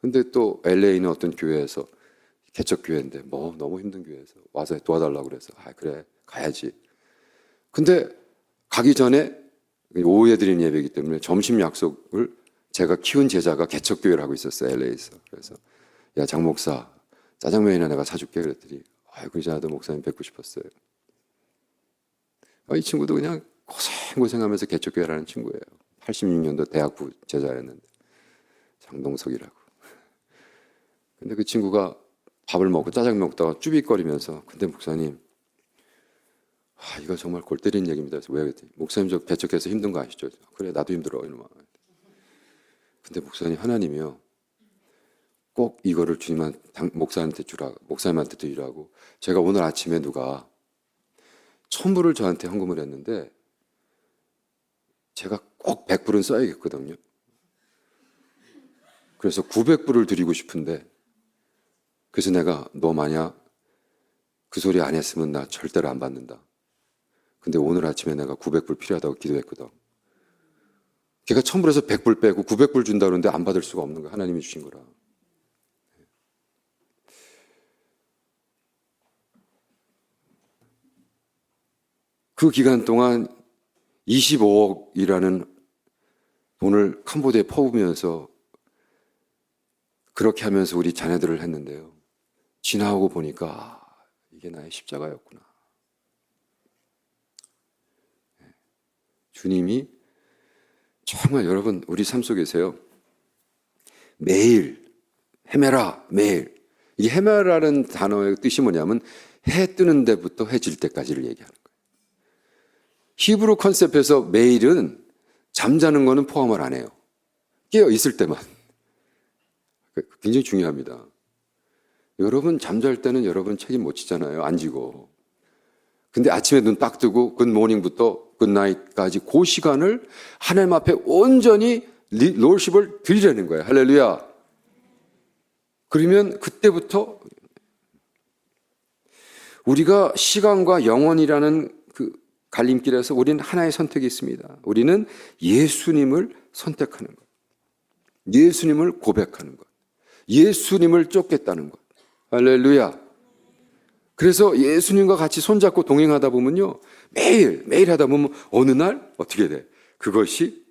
근데 또 LA는 어떤 교회에서 개척교회인데 뭐 너무 힘든 교회에서 와서 도와달라고 그래서 그래 가야지. 근데 가기 전에 오후에 드린 예배이기 때문에 점심 약속을 제가 키운 제자가 개척교회를 하고 있었어요. LA에서. 그래서 야 장 목사 짜장면이나 내가 사줄게 그랬더니 그러지 않아도 목사님 뵙고 싶었어요. 이 친구도 그냥 고생하면서 개척교회라는 친구예요. 86년도 대학부 제자였는데 장동석이라고. 근데 그 친구가 밥을 먹고 짜장면 먹다가 쭈빅거리면서 근데 목사님 이거 정말 골 때리는 얘기입니다. 그래서 왜 그랬더니 목사님 저 개척해서 힘든 거 아시죠? 그래 나도 힘들어 이놈아. 근데 목사님 하나님이요 꼭 이거를 목사님한테 주라고. 제가 오늘 아침에 누가 1000불을 저한테 헌금을 했는데 제가 꼭 100불은 써야겠거든요. 그래서 900불을 드리고 싶은데 그래서 내가 너 만약 그 소리 안 했으면 나 절대로 안 받는다. 근데 오늘 아침에 내가 900불 필요하다고 기도했거든. 걔가 1000불에서 100불 빼고 900불 준다 그러는데 안 받을 수가 없는 거야. 하나님이 주신 거라. 그 기간 동안 25억이라는 돈을 캄보디아에 퍼부으면서 그렇게 하면서 우리 자녀들을 했는데요. 지나오고 보니까 이게 나의 십자가였구나. 주님이 정말 여러분 우리 삶 속에서요. 매일 헤매라 매일. 이 헤매라는 단어의 뜻이 뭐냐면 해 뜨는 데부터 해 질 때까지를 얘기하는 거예요. 히브리 컨셉에서 매일은 잠자는 거는 포함을 안 해요. 깨어 있을 때만. 굉장히 중요합니다. 여러분 잠잘 때는 여러분 책임 못 지잖아요. 안 지고. 근데 아침에 눈 딱 뜨고 굿모닝부터 굿나잇까지 그 시간을 하나님 앞에 온전히 롤십을 드리려는 거예요. 할렐루야. 그러면 그때부터 우리가 시간과 영원이라는 그 갈림길에서 우리는 하나의 선택이 있습니다. 우리는 예수님을 선택하는 것. 예수님을 고백하는 것. 예수님을 쫓겠다는 것. 할렐루야. 그래서 예수님과 같이 손잡고 동행하다 보면요. 매일 하다 보면 어느 날 어떻게 돼? 그것이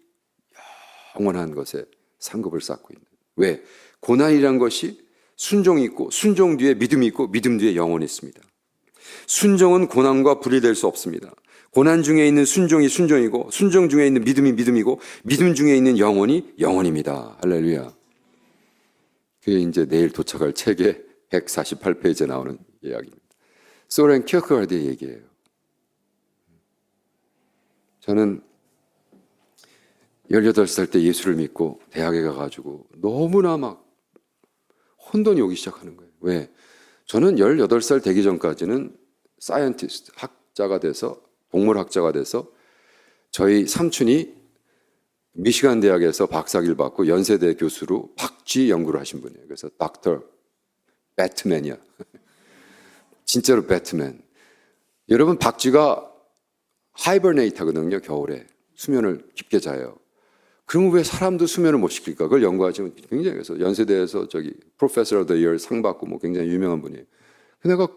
영원한 것에 상급을 쌓고 있는. 왜? 고난이란 것이 순종이 있고 순종 뒤에 믿음이 있고 믿음 뒤에 영혼이 있습니다. 순종은 고난과 분리될 수 없습니다. 고난 중에 있는 순종이 순종이고 순종 중에 있는 믿음이 믿음이고 믿음 중에 있는 영혼이 영혼입니다. 할렐루야. 그게 이제 내일 도착할 책의 148페이지에 나오는 이야기입니다. 소렌 키어케가르드의 얘기예요. 저는 18살 때 예수를 믿고 대학에 가가지고 너무나 막 혼돈이 오기 시작하는 거예요. 왜? 저는 18살 되기 전까지는 사이언티스트, 학자가 돼서 동물학자가 돼서 저희 삼촌이 미시간 대학에서 박사학위를 받고 연세대 교수로 박쥐 연구를 하신 분이에요. 그래서 닥터 배트맨이야. 진짜로 배트맨. 여러분 박쥐가 하이버네이트 하거든요. 겨울에 수면을 깊게 자요. 그러면 왜 사람도 수면을 못 시킬까? 그걸 연구하시면 굉장히 그래서 연세대에서 저기 Professor of the Year 상 받고 뭐 굉장히 유명한 분이에요. 내가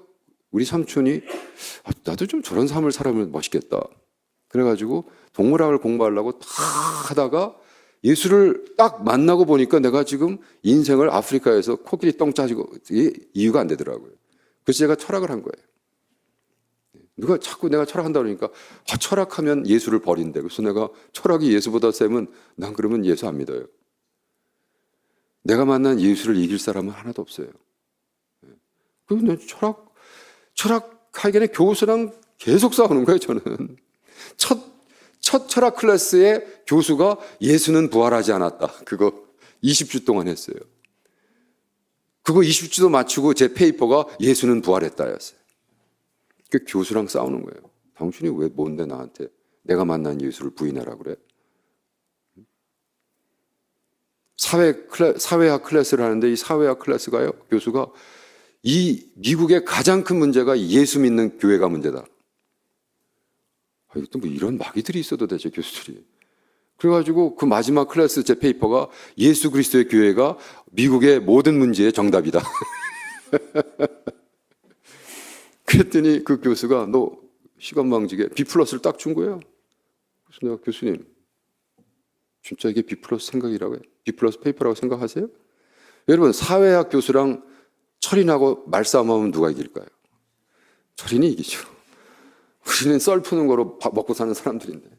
우리 삼촌이 나도 좀 저런 삶을 살아보면 멋있겠다. 그래가지고 동물학을 공부하려고 다 하다가 예수를 딱 만나고 보니까 내가 지금 인생을 아프리카에서 코끼리 똥 짜지고 이유가 안 되더라고요. 그래서 제가 철학을 한 거예요. 누가 자꾸 내가 철학한다 그러니까 철학하면 예수를 버린대. 그래서 내가 철학이 예수보다 세면 난 그러면 예수 안 믿어요. 내가 만난 예수를 이길 사람은 하나도 없어요. 그래서 철학하기에는 교수랑 계속 싸우는 거예요. 저는 첫 철학 클래스의 교수가 예수는 부활하지 않았다. 그거 20주 동안 했어요. 그거 20주도 맞추고 제 페이퍼가 예수는 부활했다였어요. 그 교수랑 싸우는 거예요. 당신이 왜 뭔데 나한테 내가 만난 예수를 부인하라 그래? 사회학 클래스를 하는데 이 사회학 클래스가요, 교수가 이 미국의 가장 큰 문제가 예수 믿는 교회가 문제다. 이것도 뭐 이런 마귀들이 있어도 되죠, 교수들이. 그래가지고 그 마지막 클래스 제 페이퍼가 예수 그리스도의 교회가 미국의 모든 문제의 정답이다. 그랬더니 그 교수가 너 시간망지게 B+를 딱 준 거예요. 그래서 내가 교수님 진짜 이게 B+ 생각이라고 해요? B+ 페이퍼라고 생각하세요? 여러분 사회학 교수랑 철인하고 말싸움하면 누가 이길까요? 철인이 이기죠. 우리는 썰 푸는 거로 먹고 사는 사람들인데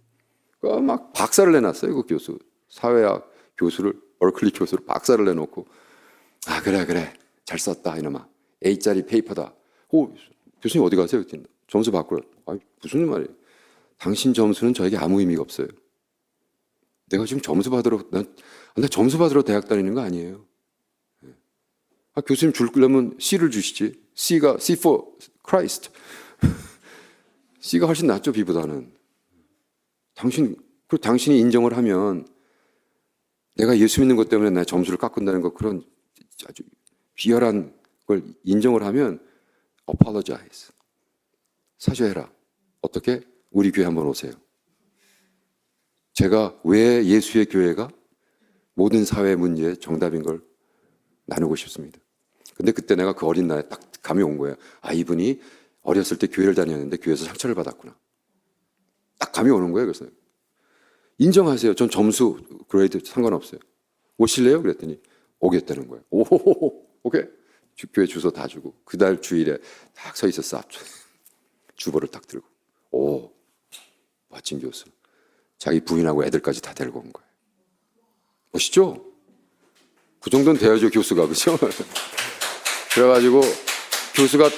막 박사를 내놨어요. 그 교수 사회학 교수를 버클리 교수를 박사를 내놓고 그래 잘 썼다 이놈아 A짜리 페이퍼다. 교수님 어디 가세요? 점수 바꾸라. 무슨 말이에요? 당신 점수는 저에게 아무 의미가 없어요. 내가 지금 점수 받으러 나 점수 받으러 대학 다니는 거 아니에요. 교수님 주려면 C를 주시지. C for Christ. C가 훨씬 낫죠, B보다는. 당신이 인정을 하면 내가 예수 믿는 것 때문에 내 점수를 깎는다는 거 그런 아주 비열한 걸 인정을 하면 apologize. 사죄해라. 어떻게? 우리 교회 한번 오세요. 제가 왜 예수의 교회가 모든 사회 문제의 정답인 걸 나누고 싶습니다. 근데 그때 내가 그 어린 나이에 딱 감이 온 거예요. 이분이 어렸을 때 교회를 다녔는데 교회에서 상처를 받았구나. 딱 감이 오는 거예요. 그래서 인정하세요. 전 점수 그레이드 상관없어요. 오실래요? 그랬더니 오겠다는 거예요. 오케이. 교회 주소 다 주고 그달 주일에 딱 서 있었어. 앞에 주보를 딱 들고 멋진 교수. 자기 부인하고 애들까지 다 데리고 온 거예요. 멋있죠? 그 정도는 돼야죠, 교수가. 그죠? 그래가지고 교수가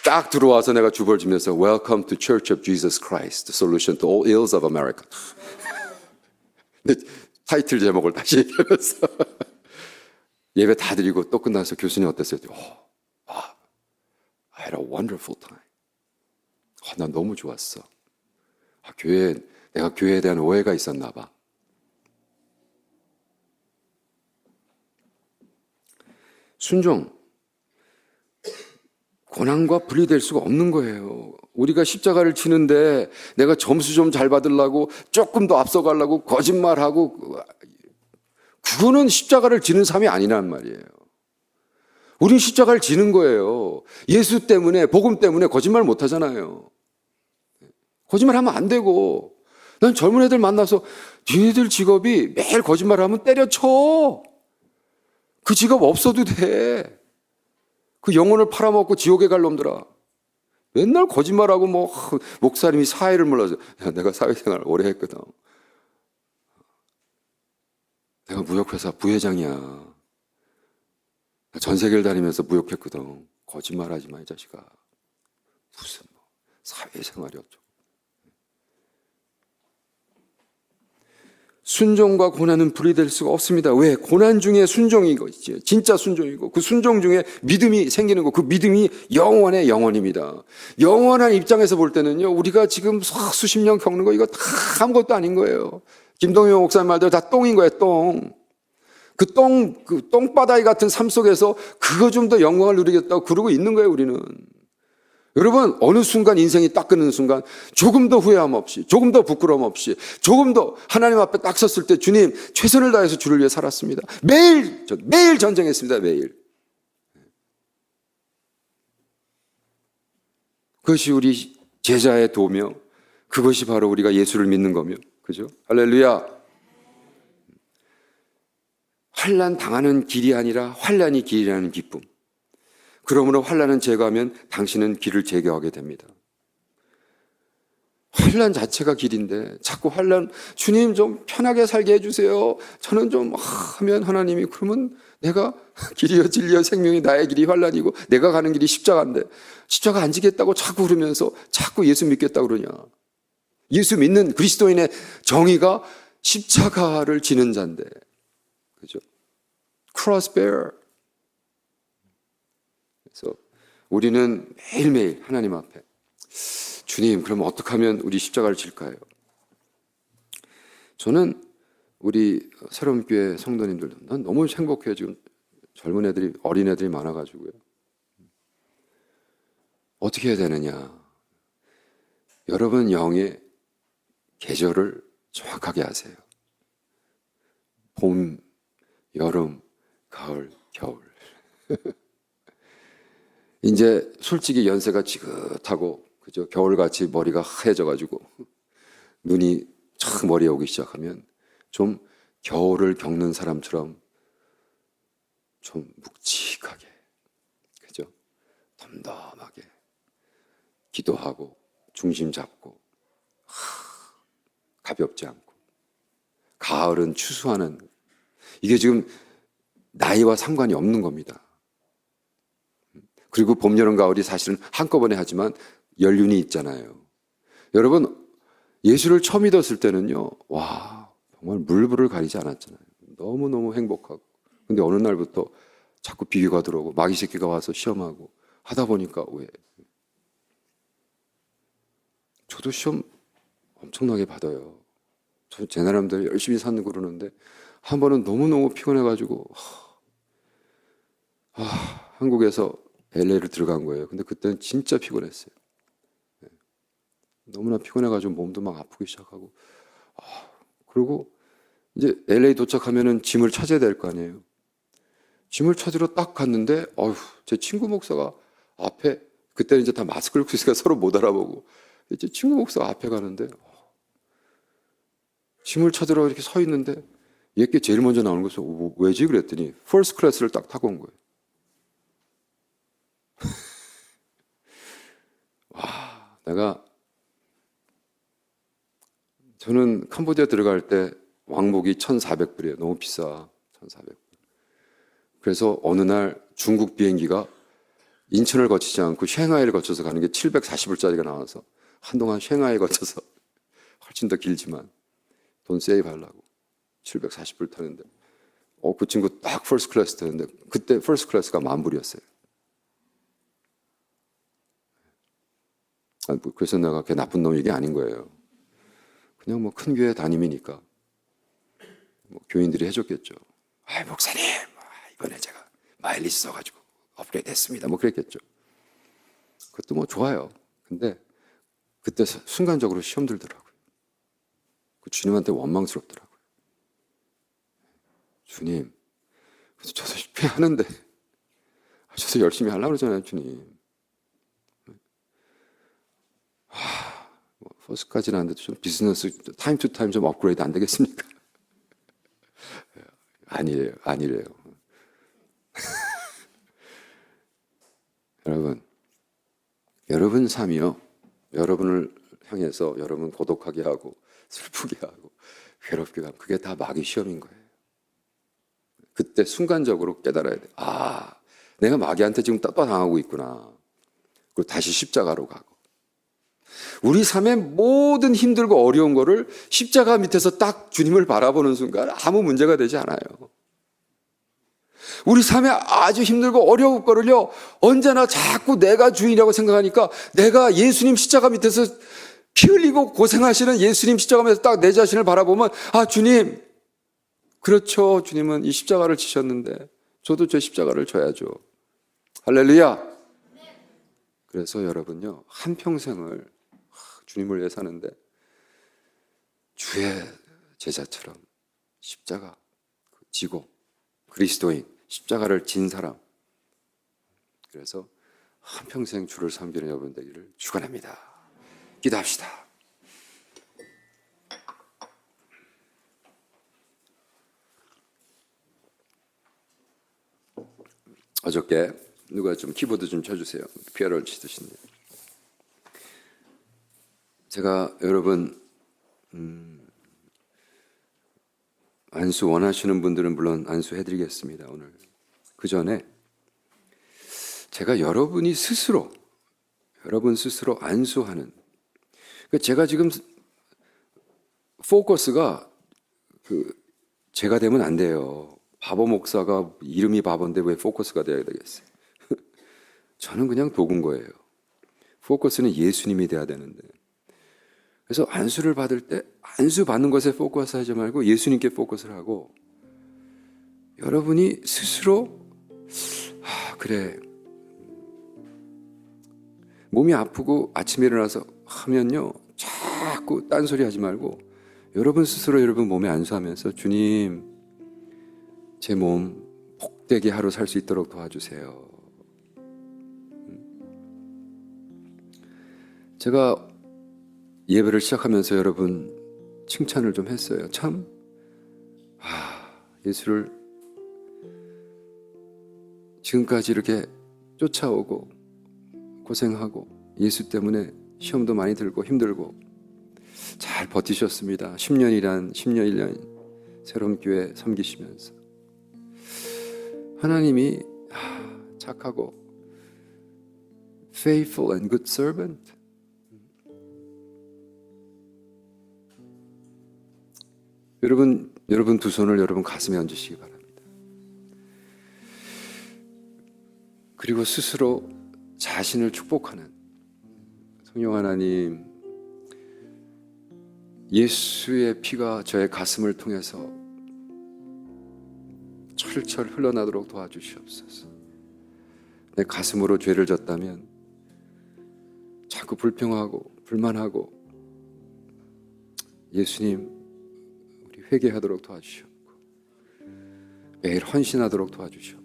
딱 들어와서 내가 주보를 주면서 Welcome to Church of Jesus Christ, the solution to all ills of America. 근데 타이틀 제목을 다시 얘기하면서 예배 다 드리고 또 끝나서 교수님 어땠어요? I had a wonderful time. 난 너무 좋았어. 내가 교회에 대한 오해가 있었나 봐. 순종, 고난과 분리될 수가 없는 거예요. 우리가 십자가를 치는데 내가 점수 좀 잘 받으려고 조금 더 앞서가려고 거짓말하고, 그거는 십자가를 지는 삶이 아니란 말이에요. 우린 십자가를 지는 거예요. 예수 때문에, 복음 때문에 거짓말 못 하잖아요. 거짓말하면 안 되고, 난 젊은 애들 만나서 니네들 직업이 매일 거짓말하면 때려쳐. 그 직업 없어도 돼. 그 영혼을 팔아먹고 지옥에 갈 놈들아. 맨날 거짓말하고 목사님이 사회를 몰라서, 야, 내가 사회생활 오래 했거든. 내가 무역회사 부회장이야. 전 세계를 다니면서 무역했거든. 거짓말하지 마, 이 자식아. 무슨 사회생활이 어쩌고. 순종과 고난은 분리될 수가 없습니다. 왜? 고난 중에 순종이 것이지. 진짜 순종이고, 그 순종 중에 믿음이 생기는 거, 그 믿음이 영원의 영원입니다. 영원한 입장에서 볼 때는요, 우리가 지금 수십 년 겪는 거 이거 다 아무것도 아닌 거예요. 김동영 목사님 말대로 다 똥인 거예요, 똥. 그 똥바다이 같은 삶 속에서 그거 좀 더 영광을 누리겠다고 그러고 있는 거예요, 우리는. 여러분, 어느 순간 인생이 딱 끊는 순간 조금 더 후회함 없이, 조금 더 부끄러움 없이, 조금 더 하나님 앞에 딱 섰을 때 주님, 최선을 다해서 주를 위해 살았습니다. 매일 전쟁했습니다, 매일. 그것이 우리 제자의 도며, 그것이 바로 우리가 예수를 믿는 거며, 그죠? 할렐루야. 환난 당하는 길이 아니라 환난이 길이라는 기쁨. 그러므로 환난은 제거하면 당신은 길을 제거하게 됩니다. 환난 자체가 길인데 자꾸 환난, 주님 좀 편하게 살게 해주세요. 저는 좀 하면 하나님이, 그러면 내가 길이여 진리여 생명이 나의 길이 환난이고 내가 가는 길이 십자가인데 십자가 안 지겠다고 자꾸 그러면서 자꾸 예수 믿겠다고 그러냐. 예수 믿는 그리스도인의 정의가 십자가를 지는 자인데, 그죠? cross bearer. 그래서 우리는 매일매일 하나님 앞에, 주님, 그럼 어떻게 하면 우리 십자가를 질까요? 저는 우리 새로운 교회 성도님들, 난 너무 행복해요. 지금 젊은 애들이, 어린 애들이 많아가지고요. 어떻게 해야 되느냐? 여러분 영의 계절을 정확하게 아세요. 봄, 여름, 가을, 겨울. 이제 솔직히 연세가 지긋하고, 그죠? 겨울같이 머리가 하얘져가지고 눈이 착 머리에 오기 시작하면 좀 겨울을 겪는 사람처럼 좀 묵직하게, 그죠? 덤덤하게 기도하고 중심 잡고, 가볍지 않고. 가을은 추수하는, 이게 지금 나이와 상관이 없는 겁니다. 그리고 봄, 여름, 가을이 사실은 한꺼번에 하지만 연륜이 있잖아요. 여러분, 예수를 처음 믿었을 때는요, 와, 정말 물불을 가리지 않았잖아요. 너무너무 행복하고. 근데 어느 날부터 자꾸 비교가 들어오고 마귀 새끼가 와서 시험하고 하다 보니까 왜? 저도 시험 엄청나게 받아요. 제 나름대로 열심히 사는 그러는데 한 번은 너무너무 피곤해가지고 한국에서 LA를 들어간 거예요. 근데 그때는 진짜 피곤했어요. 너무나 피곤해가지고 몸도 막 아프기 시작하고, 그리고 이제 LA 도착하면은 짐을 찾아야 될 거 아니에요. 짐을 찾으러 딱 갔는데, 제 친구 목사가 앞에, 그때는 이제 다 마스크를 쓰니까 서로 못 알아보고, 이제 친구 목사가 앞에 가는데, 짐을 찾으러 이렇게 서 있는데, 얘께 제일 먼저 나오는 거죠. 왜지? 그랬더니, 퍼스트 클래스를 딱 타고 온 거예요. 저는 캄보디아 들어갈 때 왕복이 1,400불이에요. 너무 비싸. 1,400불. 그래서 어느 날 중국 비행기가 인천을 거치지 않고 샹하이를 거쳐서 가는 게 740불짜리가 나와서 한동안 샹하이 거쳐서 훨씬 더 길지만 돈 세이브 하려고 740불 타는데, 그 친구 딱 퍼스트 클래스 타는데, 그때 퍼스트 클래스가 10,000불이었어요. 그래서 내가 그게 나쁜 놈 이게 아닌 거예요. 그냥 뭐 큰 교회 담임이니까 뭐 교인들이 해줬겠죠. 목사님, 이번에 제가 마일리지 써가지고 업그레이드 했습니다. 뭐 그랬겠죠. 그것도 뭐 좋아요. 근데 그때 순간적으로 시험 들더라고요. 그 주님한테 원망스럽더라고요. 주님, 저도 실패하는데 저도 열심히 하려고 그러잖아요, 주님. 퍼스트까지는 안 돼도 좀 비즈니스 타임 투 타임 좀 업그레이드 안 되겠습니까? 아니래요. 여러분 삶이요. 여러분을 향해서 여러분 고독하게 하고 슬프게 하고 괴롭게 하고 그게 다 마귀 시험인 거예요. 그때 순간적으로 깨달아야 돼. 내가 마귀한테 지금 따따당하고 있구나. 그리고 다시 십자가로 가고. 우리 삶의 모든 힘들고 어려운 거를 십자가 밑에서 딱 주님을 바라보는 순간 아무 문제가 되지 않아요. 우리 삶에 아주 힘들고 어려운 거를요, 언제나 자꾸 내가 주인이라고 생각하니까 내가 예수님 십자가 밑에서 피 흘리고 고생하시는 예수님 십자가 밑에서 딱 내 자신을 바라보면, 주님, 그렇죠. 주님은 이 십자가를 지셨는데 저도 저 십자가를 져야죠. 할렐루야. 그래서 여러분요, 한평생을 주님을 위해 사는데 주의 제자처럼 십자가 지고 그리스도인 십자가를 진 사람, 그래서 한평생 주를 섬기는 여러분 되기를 축원합니다. 기도합시다. 어저께 누가 좀 키보드 좀 쳐주세요. 피아노를 치듯인데. 제가 여러분 안수 원하시는 분들은 물론 안수해드리겠습니다. 오늘 그 전에 제가 여러분 스스로 안수하는, 제가 지금 포커스가 제가 되면 안 돼요. 바보 목사가 이름이 바보인데 왜 포커스가 돼야 되겠어요? 저는 그냥 도구인 거예요. 포커스는 예수님이 돼야 되는데. 그래서 안수를 받을 때 안수 받는 것에 포커스 하지 말고 예수님께 포커스를 하고, 여러분이 스스로 그래, 몸이 아프고 아침에 일어나서 하면요, 자꾸 딴소리 하지 말고 여러분 스스로 여러분 몸에 안수하면서 주님, 제 몸 복되게 하루 살 수 있도록 도와주세요. 제가 예배를 시작하면서 여러분 칭찬을 좀 했어요. 참, 예수를 지금까지 이렇게 쫓아오고 고생하고 예수 때문에 시험도 많이 들고 힘들고 잘 버티셨습니다. 10년, 1년 새로운 교회 섬기시면서 하나님이 착하고 faithful and good servant, 여러분 두 손을 여러분 가슴에 얹으시기 바랍니다. 그리고 스스로 자신을 축복하는, 성령 하나님, 예수의 피가 저의 가슴을 통해서 철철 흘러나도록 도와주시옵소서. 내 가슴으로 죄를 졌다면 자꾸 불평하고 불만하고, 예수님 우리 회개하도록 도와주시옵고 매일 헌신하도록 도와주시옵고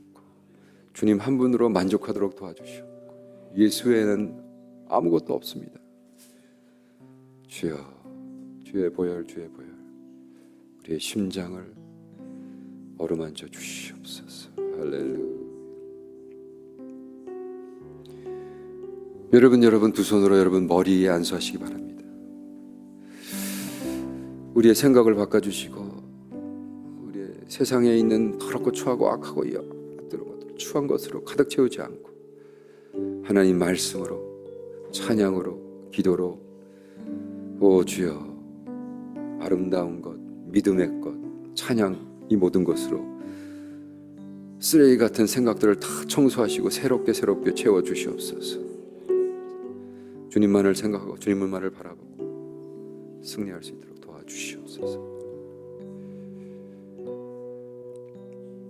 주님 한 분으로 만족하도록 도와주시옵고, 예수 외에는 아무것도 없습니다. 주여, 주의 보혈, 우리의 심장을 어루만져 주시옵소서. 할렐루야. 여러분 두 손으로 여러분 머리에 안수하시기 바랍니다. 우리의 생각을 바꿔주시고 우리의 세상에 있는 더럽고 추하고 악하고 추한 것으로 가득 채우지 않고 하나님 말씀으로, 찬양으로, 기도로, 오 주여, 아름다운 것, 믿음의 것, 찬양, 이 모든 것으로 쓰레기 같은 생각들을 다 청소하시고 새롭게 채워주시옵소서. 주님만을 생각하고 주님만을 바라보고 승리할 수 있도록 도와주시옵소서.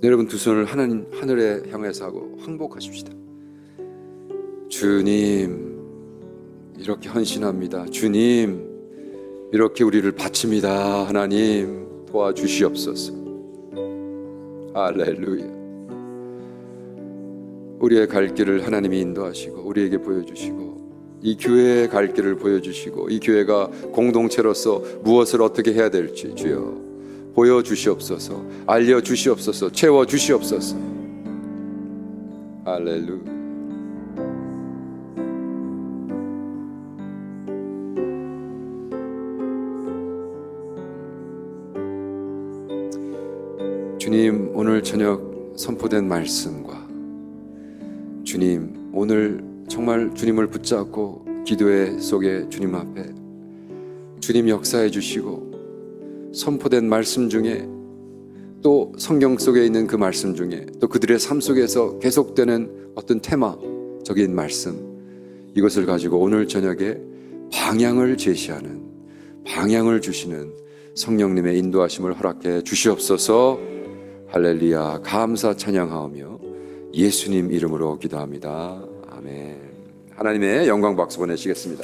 여러분 두 손을 하늘에 향해서 하고 항복하십시다. 주님 이렇게 헌신합니다. 주님 이렇게 우리를 바칩니다. 하나님 도와주시옵소서. 할렐루야. 우리의 갈 길을 하나님이 인도하시고 우리에게 보여주시고 이 교회의 갈 길을 보여주시고 이 교회가 공동체로서 무엇을 어떻게 해야 될지 주여 보여주시옵소서. 알려주시옵소서. 채워주시옵소서. 할렐루야. 주님 오늘 저녁 선포된 말씀과 주님 오늘 정말 주님을 붙잡고 기도의 속에 주님 앞에 주님 역사해 주시고 선포된 말씀 중에 또 성경 속에 있는 그 말씀 중에 또 그들의 삶 속에서 계속되는 어떤 테마적인 말씀, 이것을 가지고 오늘 저녁에 방향을 제시하는, 방향을 주시는 성령님의 인도하심을 허락해 주시옵소서. 할렐루야. 감사 찬양하오며 예수님 이름으로 기도합니다. 아멘. 하나님의 영광 박수 보내시겠습니다.